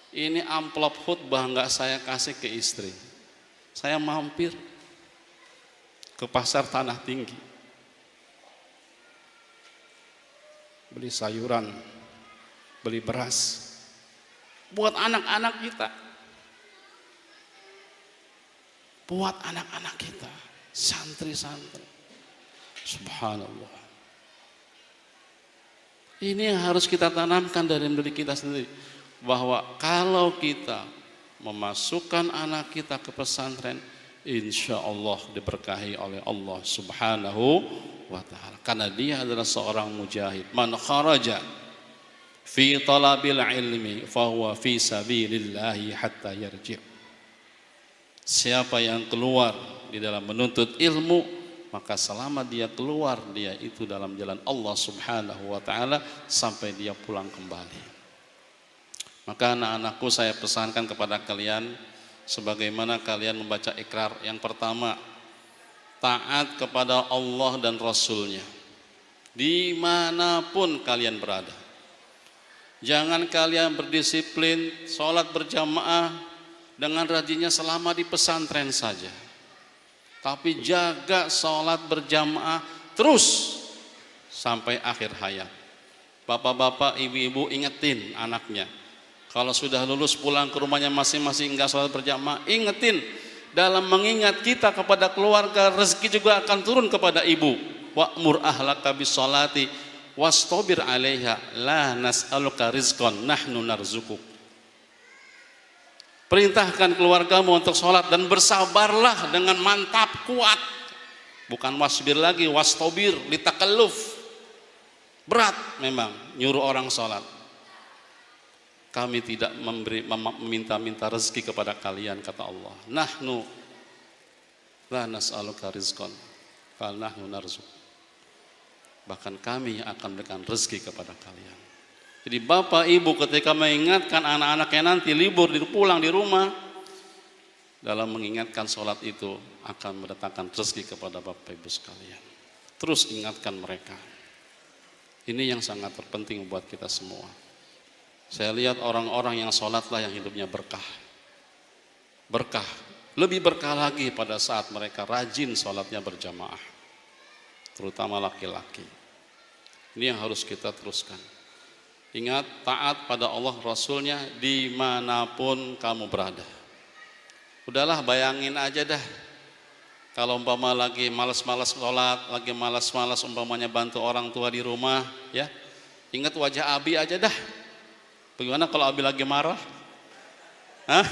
ini amplop khutbah nggak saya kasih ke istri. Saya mampir ke pasar Tanah Tinggi, beli sayuran, beli beras buat anak-anak kita, buat anak-anak kita, santri-santri. Subhanallah. Ini yang harus kita tanamkan dari diri kita sendiri, bahwa kalau kita memasukkan anak kita ke pesantren, insya Allah diberkahi oleh Allah Subhanahu wa ta'ala, karena dia adalah seorang mujahid. Man kharaja fi talabil ilmi fahuwa fi sabilillahi hatta yarji'. Siapa yang keluar di dalam menuntut ilmu, maka selama dia keluar, dia itu dalam jalan Allah Subhanahu wa ta'ala sampai dia pulang kembali. Maka anak-anakku, saya pesankan kepada kalian, sebagaimana kalian membaca ikrar, yang pertama, taat kepada Allah dan Rasulnya dimanapun kalian berada. Jangan kalian berdisiplin sholat berjamaah dengan rajinnya selama di pesantren saja, tapi jaga sholat berjamaah terus sampai akhir hayat. Bapak-bapak, ibu-ibu, ingetin anaknya, kalau sudah lulus pulang ke rumahnya masing-masing enggak sholat berjamaah, ingetin, dalam mengingat kita kepada keluarga, rezeki juga akan turun kepada ibu. Wa'mur ahlaka bis-sholati wastabir 'alaiha la nas'aluka rizqan nahnu narzukuk. Perintahkan keluargamu untuk sholat dan bersabarlah dengan mantap, kuat. Bukan wasbir lagi, wastabir, litakalluf. Berat memang nyuruh orang sholat. Kami tidak meminta-minta rezeki kepada kalian, kata Allah. Nahnu la nas'aluka rizqan fal nahnu narzuk. Bahkan kami akan berikan rezeki kepada kalian. Jadi bapak ibu ketika mengingatkan anak-anaknya nanti libur pulang di rumah, dalam mengingatkan sholat itu akan mendatangkan rezeki kepada bapak ibu sekalian. Terus ingatkan mereka. Ini yang sangat terpenting buat kita semua. Saya lihat orang-orang yang sholatlah yang hidupnya berkah. Berkah, lebih berkah lagi pada saat mereka rajin sholatnya berjamaah, terutama laki-laki. Ini yang harus kita teruskan. Ingat, taat pada Allah Rasulnya dimanapun kamu berada. Udahlah, bayangin aja dah, kalau umpama lagi malas-malas sholat, lagi malas-malas umpamanya bantu orang tua di rumah, ya, ingat wajah Abi aja dah. Bagaimana kalau Abi lagi marah? Hah?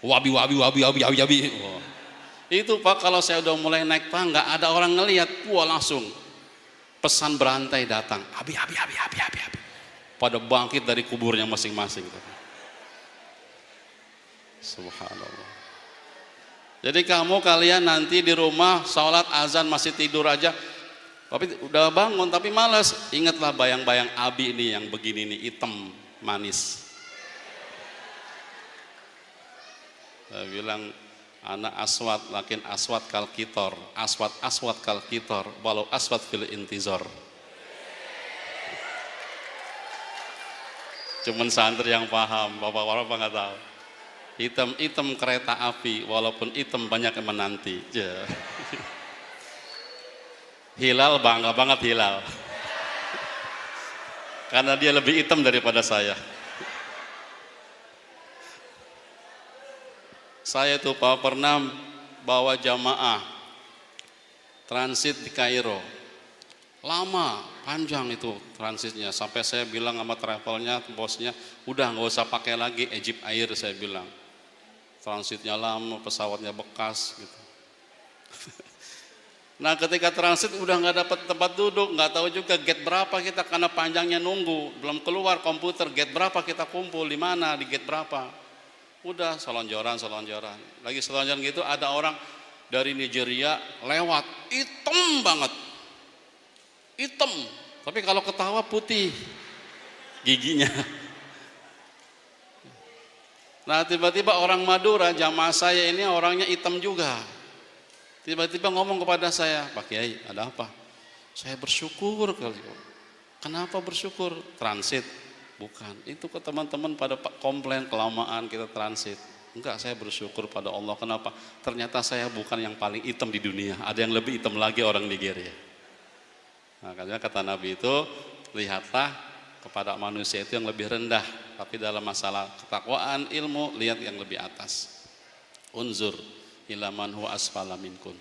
Wabi. Oh. Itu Pak, kalau saya udah mulai naik tangga, ada orang ngelihat, wah langsung pesan berantai datang. Abi. Pada bangkit dari kuburnya masing-masing. Subhanallah. Jadi kalian nanti di rumah sholat azan masih tidur aja, tapi udah bangun tapi malas. Ingatlah bayang-bayang Abi ini yang begini nih, hitam manis. Saya bilang, anak aswat lakin aswat kal kitor, aswat kal kitor, walau aswat fil intizor. Cuman santri yang paham, bapak-bapak nggak tahu. Hitam kereta api, walaupun hitam banyak yang menanti. Yeah. Hilal, bangga banget Hilal, karena dia lebih hitam daripada saya. Saya tuh Pak pernah bawa jamaah transit di Kairo, lama panjang itu transitnya. Sampai saya bilang sama travelnya, bosnya, udah nggak usah pakai lagi Egypt Air, saya bilang. Transitnya lama, pesawatnya bekas gitu. Nah ketika transit udah nggak dapat tempat duduk, nggak tahu juga gate berapa kita karena panjangnya nunggu, belum keluar komputer gate berapa kita kumpul, di mana, di gate berapa. Udah selonjoran. Lagi selonjoran gitu ada orang dari Nigeria lewat, hitam banget. Hitam, tapi kalau ketawa putih giginya. Nah tiba-tiba orang Madura, jamaah saya ini orangnya hitam juga. Tiba-tiba ngomong kepada saya, Pak Kiai, ada apa? Saya bersyukur kali. Kenapa bersyukur? Transit? Bukan. Itu ke teman-teman pada komplain kelamaan kita transit. Enggak, saya bersyukur pada Allah. Kenapa? Ternyata saya bukan yang paling hitam di dunia. Ada yang lebih hitam lagi, orang Nigeria. Nah, katanya kata Nabi itu, lihatlah kepada manusia itu yang lebih rendah. Tapi dalam masalah ketakwaan, ilmu, lihat yang lebih atas. Unzur ila man huwa asfala minkum.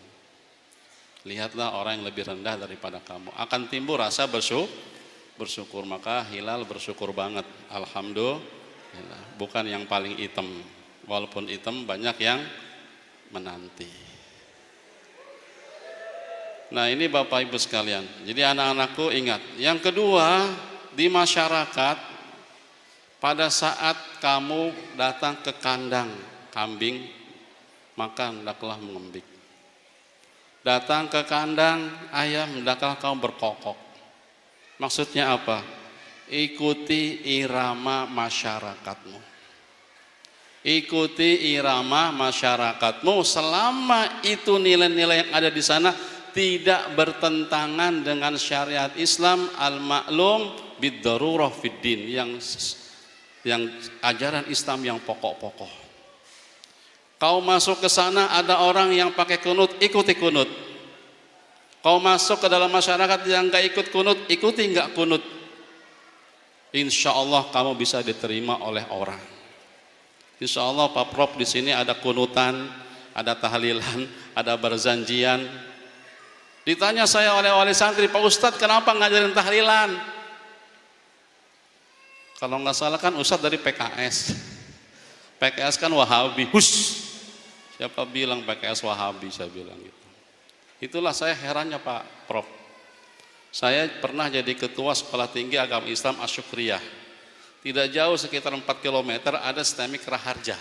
Lihatlah orang yang lebih rendah daripada kamu. Akan timbul rasa bersyukur. Maka Hilal bersyukur banget. Alhamdulillah. Bukan yang paling hitam. Walaupun hitam banyak yang menanti. Nah ini Bapak Ibu sekalian. Jadi anak-anakku ingat. Yang kedua, di masyarakat pada saat kamu datang ke kandang kambing, maka hendaklah mengembik. Datang ke kandang ayam, hendaklah kamu berkokok. Maksudnya apa? Ikuti irama masyarakatmu. Ikuti irama masyarakatmu selama itu nilai-nilai yang ada di sana tidak bertentangan dengan syariat Islam al-ma'lum bid-darurah fid-din, yang ajaran Islam yang pokok-pokok. Kau masuk ke sana ada orang yang pakai kunut, ikuti kunut. Kau masuk ke dalam masyarakat yang enggak ikut kunut, ikuti enggak kunut. Insya Allah kamu bisa diterima oleh orang. Insya Allah Pak Prof di sini ada kunutan, ada tahlilan, ada berzanjian. Ditanya saya oleh wali santri, Pak Ustadz kenapa ngajarin tahlilan? Kalau nggak salah kan Ustadz dari PKS. PKS kan Wahabi. Siapa bilang PKS Wahabi, saya bilang gitu. Itulah saya herannya Pak Prof. Saya pernah jadi ketua Sekolah Tinggi Agama Islam Asyukriyah. Tidak jauh sekitar 4 km ada STEMIK Raharja.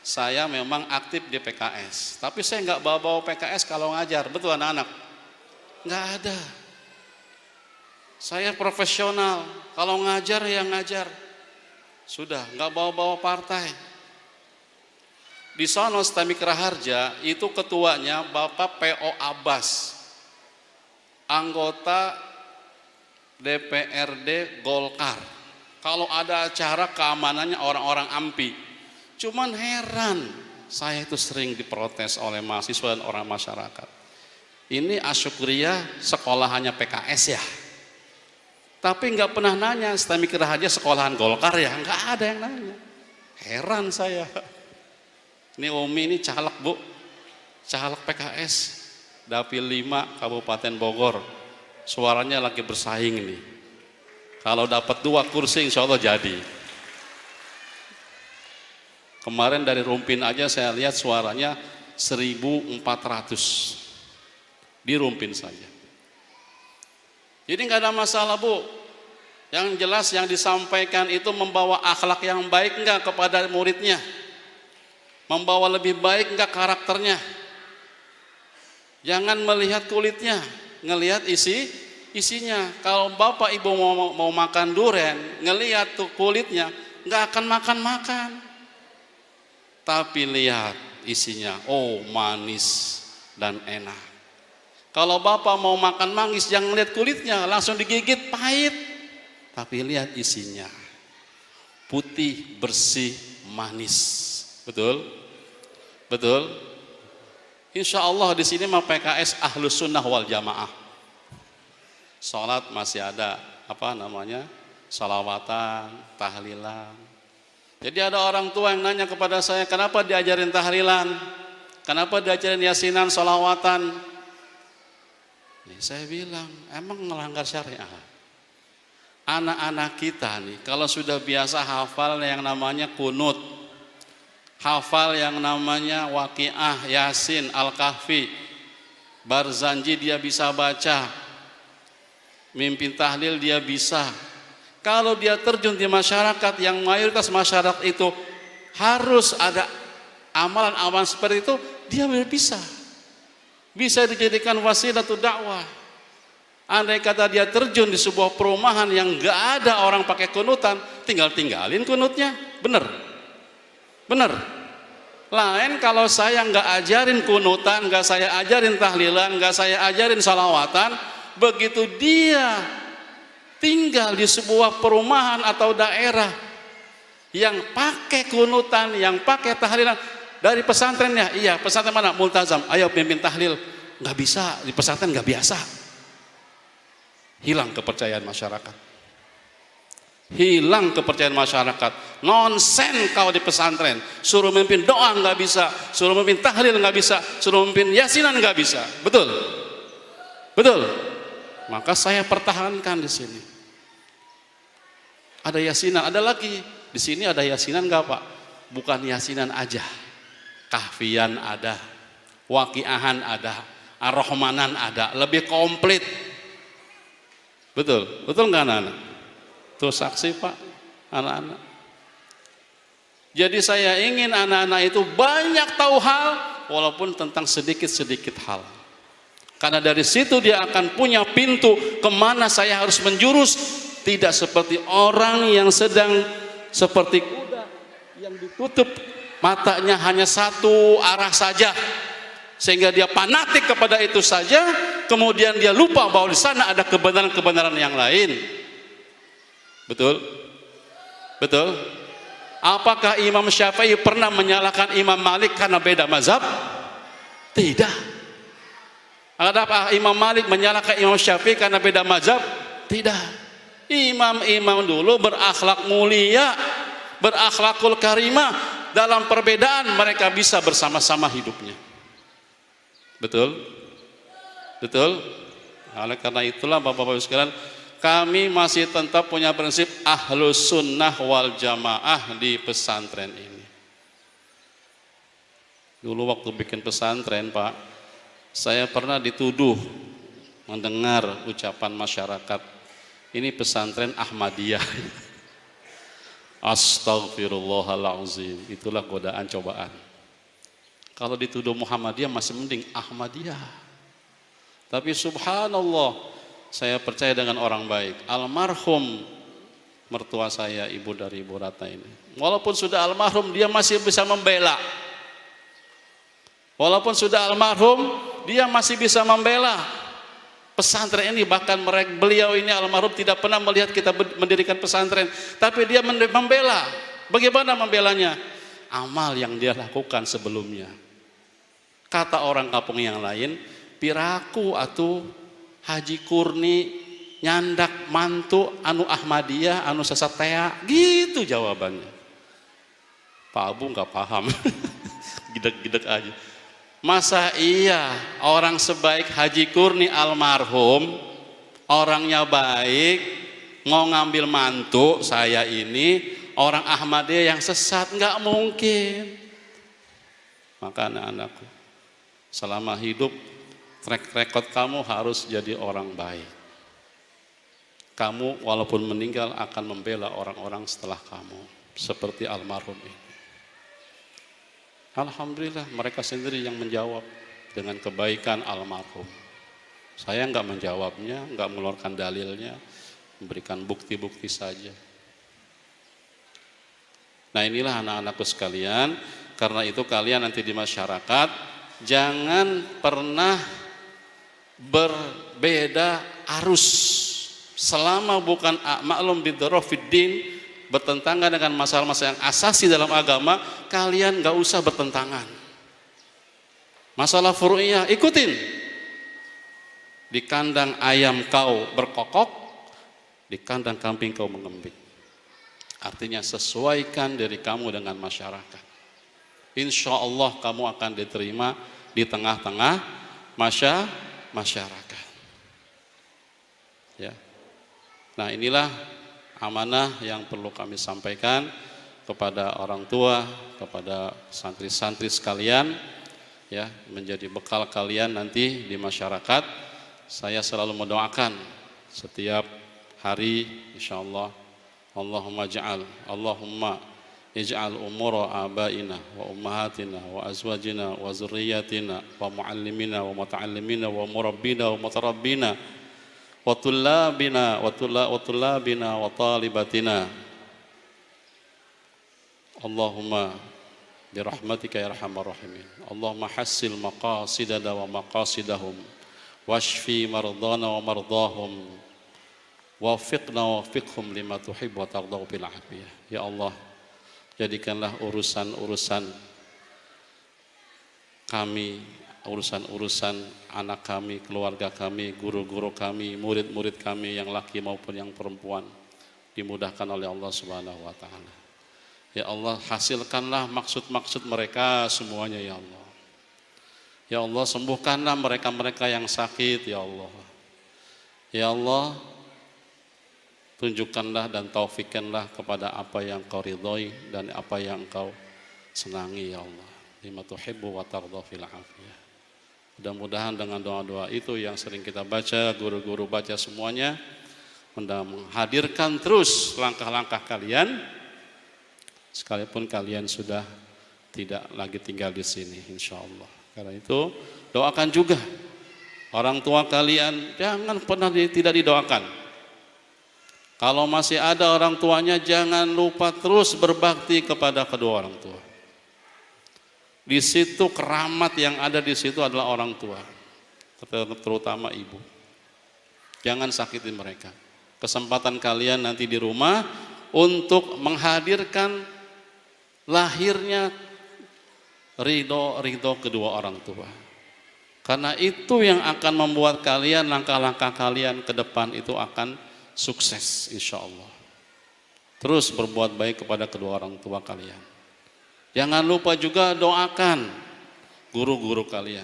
Saya memang aktif di PKS, tapi saya nggak bawa-bawa PKS kalau ngajar, betul anak-anak? Nggak ada. Saya profesional, kalau ngajar ya ngajar. Sudah, nggak bawa-bawa partai. Di sana STEMIK Raharja itu ketuanya Bapak P.O. Abbas, anggota DPRD Golkar. Kalau ada acara keamanannya orang-orang AMPI. Cuman heran, saya itu sering diprotes oleh mahasiswa dan orang masyarakat. Ini Asyukriyah sekolahannya PKS ya, tapi nggak pernah nanya STEMIK Raharja sekolahan Golkar ya, nggak ada yang nanya. Heran saya. Ini Umi ini caleg Bu, caleg PKS, Dapil 5 Kabupaten Bogor. Suaranya lagi bersaing nih. Kalau dapat 2 kursi insya Allah jadi. Kemarin dari Rumpin aja saya lihat suaranya 1.400 di Rumpin saja. Jadi nggak ada masalah Bu. Yang jelas yang disampaikan itu membawa akhlak yang baik enggak kepada muridnya, membawa lebih baik enggak karakternya. Jangan melihat kulitnya, ngelihat isinya. Kalau bapak ibu mau makan durian, ngelihat tuh kulitnya, nggak akan makan. Tapi lihat isinya, oh manis dan enak. Kalau bapak mau makan manggis, jangan lihat kulitnya, langsung digigit pahit. Tapi lihat isinya, putih, bersih, manis. Betul? Betul? Insya Allah di sini mah PKS Ahlus Sunnah wal Jamaah. Sholat masih ada salawatan, tahlilan. Jadi ada orang tua yang nanya kepada saya, kenapa diajarin tahlilan, kenapa diajarin yasinan, salawatan? Saya bilang, emang melanggar syariat? Anak-anak kita nih, kalau sudah biasa hafal yang namanya kunut, hafal yang namanya Waqiah, Yasin, Al-Kahfi, Barzanji dia bisa baca, mimpin tahlil dia bisa. Kalau dia terjun di masyarakat yang mayoritas masyarakat itu harus ada amalan-amalan seperti itu, dia bisa. Bisa dijadikan wasilah dakwah. Andai kata dia terjun di sebuah perumahan yang gak ada orang pakai kunutan, tinggalin kunutnya, bener. Lain kalau saya nggak ajarin kunutan, nggak saya ajarin tahlilan, nggak saya ajarin salawatan, begitu dia tinggal di sebuah perumahan atau daerah yang pakai kunutan, yang pakai tahlilan, dari pesantrennya, iya pesantren mana? Multazam, ayo pimpin tahlil, nggak bisa, di pesantren nggak biasa. Hilang kepercayaan masyarakat. Hilang kepercayaan masyarakat. Nonsen kau di pesantren, suruh memimpin doa nggak bisa, suruh memimpin tahlil nggak bisa, suruh memimpin yasinan nggak bisa. Betul? Maka saya pertahankan di sini. Ada yasinan, ada lagi. Di sini ada yasinan nggak Pak? Bukan yasinan aja. Kahfian ada, Waqiahan ada, Ar-Rahmanan ada, lebih komplit. Betul nggak anak-anak? Tuh saksi Pak, anak-anak. Jadi saya ingin anak-anak itu banyak tahu hal, walaupun tentang sedikit-sedikit hal. Karena dari situ dia akan punya pintu kemana saya harus menjurus. Tidak seperti orang yang sedang seperti kuda yang ditutup matanya hanya satu arah saja, sehingga dia fanatik kepada itu saja, kemudian dia lupa bahwa di sana ada kebenaran-kebenaran yang lain. Betul? Apakah Imam Syafi'i pernah menyalahkan Imam Malik karena beda mazhab? Tidak. Adakah Imam Malik menyalahkan Imam Syafi'i karena beda mazhab? Tidak. Imam-imam dulu berakhlak mulia, berakhlakul karimah. Dalam perbedaan mereka bisa bersama-sama hidupnya. Betul? Oleh karena itulah Bapak-Bapak sekalian, kami masih tetap punya prinsip ahlus sunnah wal jamaah di pesantren ini. Dulu waktu bikin pesantren Pak, saya pernah dituduh mendengar ucapan masyarakat, ini pesantren Ahmadiyah. Astagfirullahaladzim, itulah godaan cobaan. Kalau dituduh Muhammadiyah masih mending, Ahmadiyah. Tapi subhanallah, saya percaya dengan orang baik. Almarhum mertua saya, ibu dari Ibu Ratna ini, walaupun sudah almarhum, dia masih bisa membela. Walaupun sudah almarhum, dia masih bisa membela pesantren ini. Bahkan beliau ini almarhum tidak pernah melihat kita mendirikan pesantren, tapi dia membela. Bagaimana membelanya? Amal yang dia lakukan sebelumnya. Kata orang kampung yang lain, piraku atuh Haji Kurni nyandak mantu anu Ahmadiyah anu sasatea, gitu jawabannya. Pak Abu nggak paham. Gidek-gidek aja. Masa iya orang sebaik Haji Kurni almarhum, orangnya baik, mau ngambil mantu saya ini orang Ahmadiyah yang sesat? Nggak mungkin. Maka anak-anakku, selama hidup track record kamu harus jadi orang baik. Kamu walaupun meninggal akan membela orang-orang setelah kamu, seperti almarhum ini. Alhamdulillah mereka sendiri yang menjawab dengan kebaikan almarhum. Saya nggak menjawabnya, nggak mengeluarkan dalilnya, memberikan bukti-bukti saja. Nah inilah anak-anakku sekalian, karena itu kalian nanti di masyarakat jangan pernah berbeda arus. Selama bukan maklum bidrofiddin, bertentangan dengan masalah-masalah yang asasi dalam agama, kalian gak usah bertentangan. Masalah furu'iyah ikutin. Di kandang ayam kau berkokok, di kandang kambing kau mengembik. Artinya sesuaikan diri kamu dengan masyarakat. Insya Allah kamu akan diterima di tengah-tengah masyarakat. Nah, inilah amanah yang perlu kami sampaikan kepada orang tua, kepada santri-santri sekalian, ya, menjadi bekal kalian nanti di masyarakat. Saya selalu mendoakan setiap hari, insyaallah, Allahumma ij'al umura abaina wa ummahatina wa azwajina wa zurriyyatina wa muallimina wa muta'allimina wa murabbina wa mutarabbina wa tullabina wa talibatina. Allahumma birahmatika ya arhamar rahimin. Allahumma hassil maqasidana wa maqasidahum washfi mardana wa mardahum wafiqna wa wafiqhum lima tuhibbu wa tardau bil afiyah. Ya Allah, jadikanlah urusan-urusan kami, urusan-urusan anak kami, keluarga kami, guru-guru kami, murid-murid kami yang laki maupun yang perempuan dimudahkan oleh Allah Subhanahu wa taala. Ya Allah, hasilkanlah maksud-maksud mereka semuanya ya Allah. Ya Allah, sembuhkanlah mereka-mereka yang sakit ya Allah. Ya Allah, tunjukkanlah dan taufikkanlah kepada apa yang Kau ridhoi dan apa yang Kau senangi ya Allah. Lima tuhibbu wa tardha fil afiyah. Mudah-mudahan dengan doa-doa itu yang sering kita baca, guru-guru baca semuanya, menghadirkan terus langkah-langkah kalian sekalipun kalian sudah tidak lagi tinggal di sini insyaallah. Karena itu doakan juga orang tua kalian, jangan pernah tidak didoakan. Kalau masih ada orang tuanya, jangan lupa terus berbakti kepada kedua orang tua. Di situ keramat yang ada di situ adalah orang tua, terutama ibu. Jangan sakiti mereka. Kesempatan kalian nanti di rumah untuk menghadirkan lahirnya ridho kedua orang tua. Karena itu yang akan membuat kalian, langkah-langkah kalian ke depan itu akan sukses insya Allah. Terus berbuat baik kepada kedua orang tua kalian. Jangan lupa juga doakan guru-guru kalian.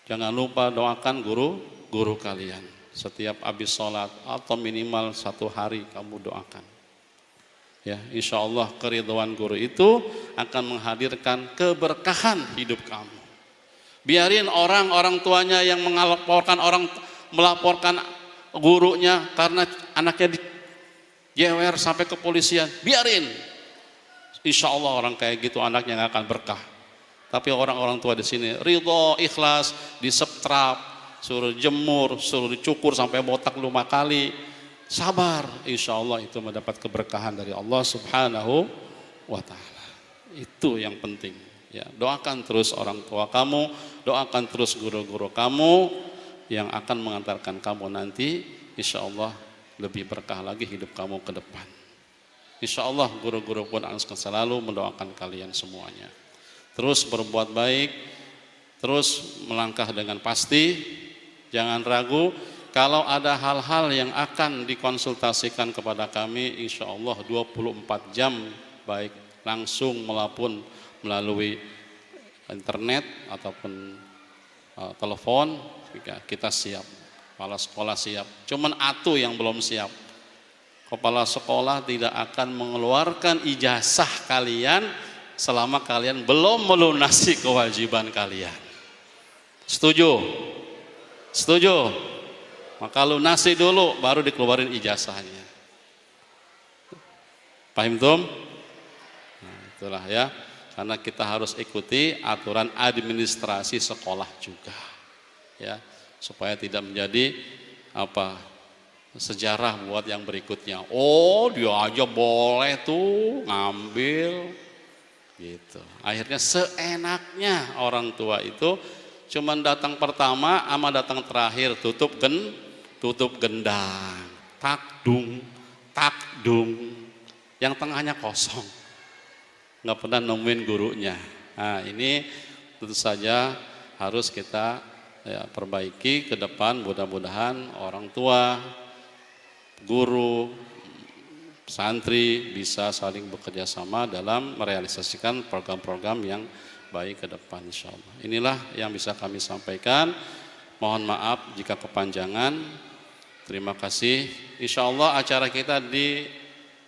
Jangan lupa doakan guru-guru kalian. Setiap habis sholat atau minimal 1 hari kamu doakan. Ya, insya Allah keridhaan guru itu akan menghadirkan keberkahan hidup kamu. Biarin orang tuanya yang melaporkan gurunya karena anaknya dijewer sampai ke kepolisian. Biarin. Insya Allah orang kayak gitu anaknya nggak akan berkah. Tapi orang-orang tua di sini ridho, ikhlas, diseptrap, suruh jemur, suruh dicukur sampai botak 5 kali. Sabar, insya Allah itu mendapat keberkahan dari Allah Subhanahu wa ta'ala. Itu yang penting ya. Doakan terus orang tua kamu, doakan terus guru-guru kamu yang akan mengantarkan kamu nanti, insya Allah lebih berkah lagi hidup kamu ke depan. Insya Allah guru-guru pun akan selalu mendoakan kalian semuanya. Terus berbuat baik, terus melangkah dengan pasti, jangan ragu. Kalau ada hal-hal yang akan dikonsultasikan kepada kami, insya Allah 24 jam, baik langsung maupun melalui internet ataupun telepon, kita siap. Kepala sekolah siap. Cuman atu yang belum siap. Kepala sekolah tidak akan mengeluarkan ijazah kalian selama kalian belum melunasi kewajiban kalian. Setuju? Setuju? Maka lunasi dulu baru dikeluarin ijazahnya. Paham Tum? Nah, itulah ya. Karena kita harus ikuti aturan administrasi sekolah juga. Ya, supaya tidak menjadi sejarah buat yang berikutnya. Oh, dia aja boleh tuh ngambil gitu. Akhirnya seenaknya orang tua itu cuman datang pertama sama datang terakhir, tutup gendang, takdung, yang tengahnya kosong, nggak pernah nemuin gurunya. Nah, ini tentu saja harus kita perbaiki ke depan. Mudah-mudahan orang tua, guru, santri bisa saling bekerja sama dalam merealisasikan program-program yang baik ke depan insyaallah. Inilah yang bisa kami sampaikan. Mohon maaf jika kepanjangan. Terima kasih. Insya Allah acara kita di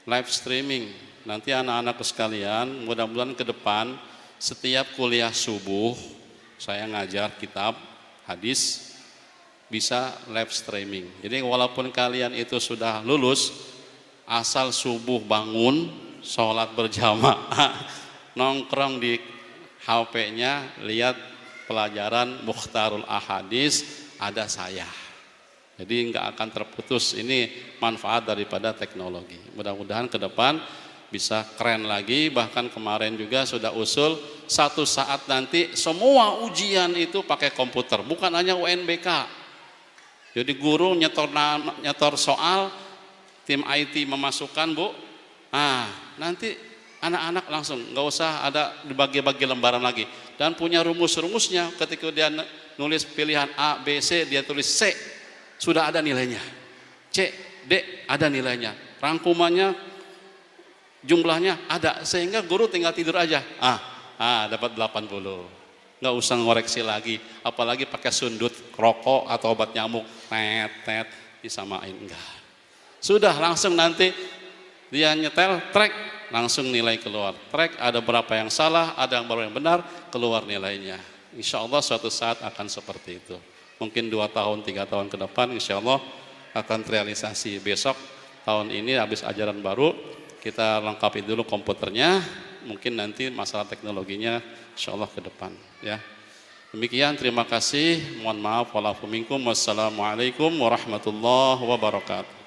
live streaming. Nanti anak-anak sekalian, mudah-mudahan ke depan setiap kuliah subuh saya ngajar kitab hadis bisa live streaming. Jadi walaupun kalian itu sudah lulus, asal subuh bangun, sholat berjamaah, nongkrong di HP-nya, lihat pelajaran Mukhtarul Ahadis, ada saya. Jadi nggak akan terputus. Ini manfaat daripada teknologi. Mudah-mudahan ke depan bisa keren lagi. Bahkan kemarin juga sudah usul satu saat nanti semua ujian itu pakai komputer, bukan hanya UNBK. Jadi guru nyetor soal, tim IT memasukkan, Bu. Nanti anak-anak langsung nggak usah ada dibagi-bagi lembaran lagi, dan punya rumus-rumusnya. Ketika dia nulis pilihan A, B, C, dia tulis C, sudah ada nilainya. C, D, ada nilainya. Rangkumannya, jumlahnya ada, sehingga guru tinggal tidur aja. Dapat 80. Nggak usah ngoreksi lagi, apalagi pakai sundut rokok atau obat nyamuk, tet disamain, enggak. Sudah langsung nanti dia nyetel track, langsung nilai keluar. Track ada berapa yang salah, ada yang berapa yang benar, keluar nilainya. Insya Allah suatu saat akan seperti itu. Mungkin 2 tahun, 3 tahun ke depan insya Allah akan terrealisasi. Besok tahun ini habis ajaran baru, kita lengkapi dulu komputernya, mungkin nanti masalah teknologinya insya Allah ke depan. Ya. Demikian, terima kasih. Mohon maaf. Wassalamualaikum warahmatullahi wabarakatuh.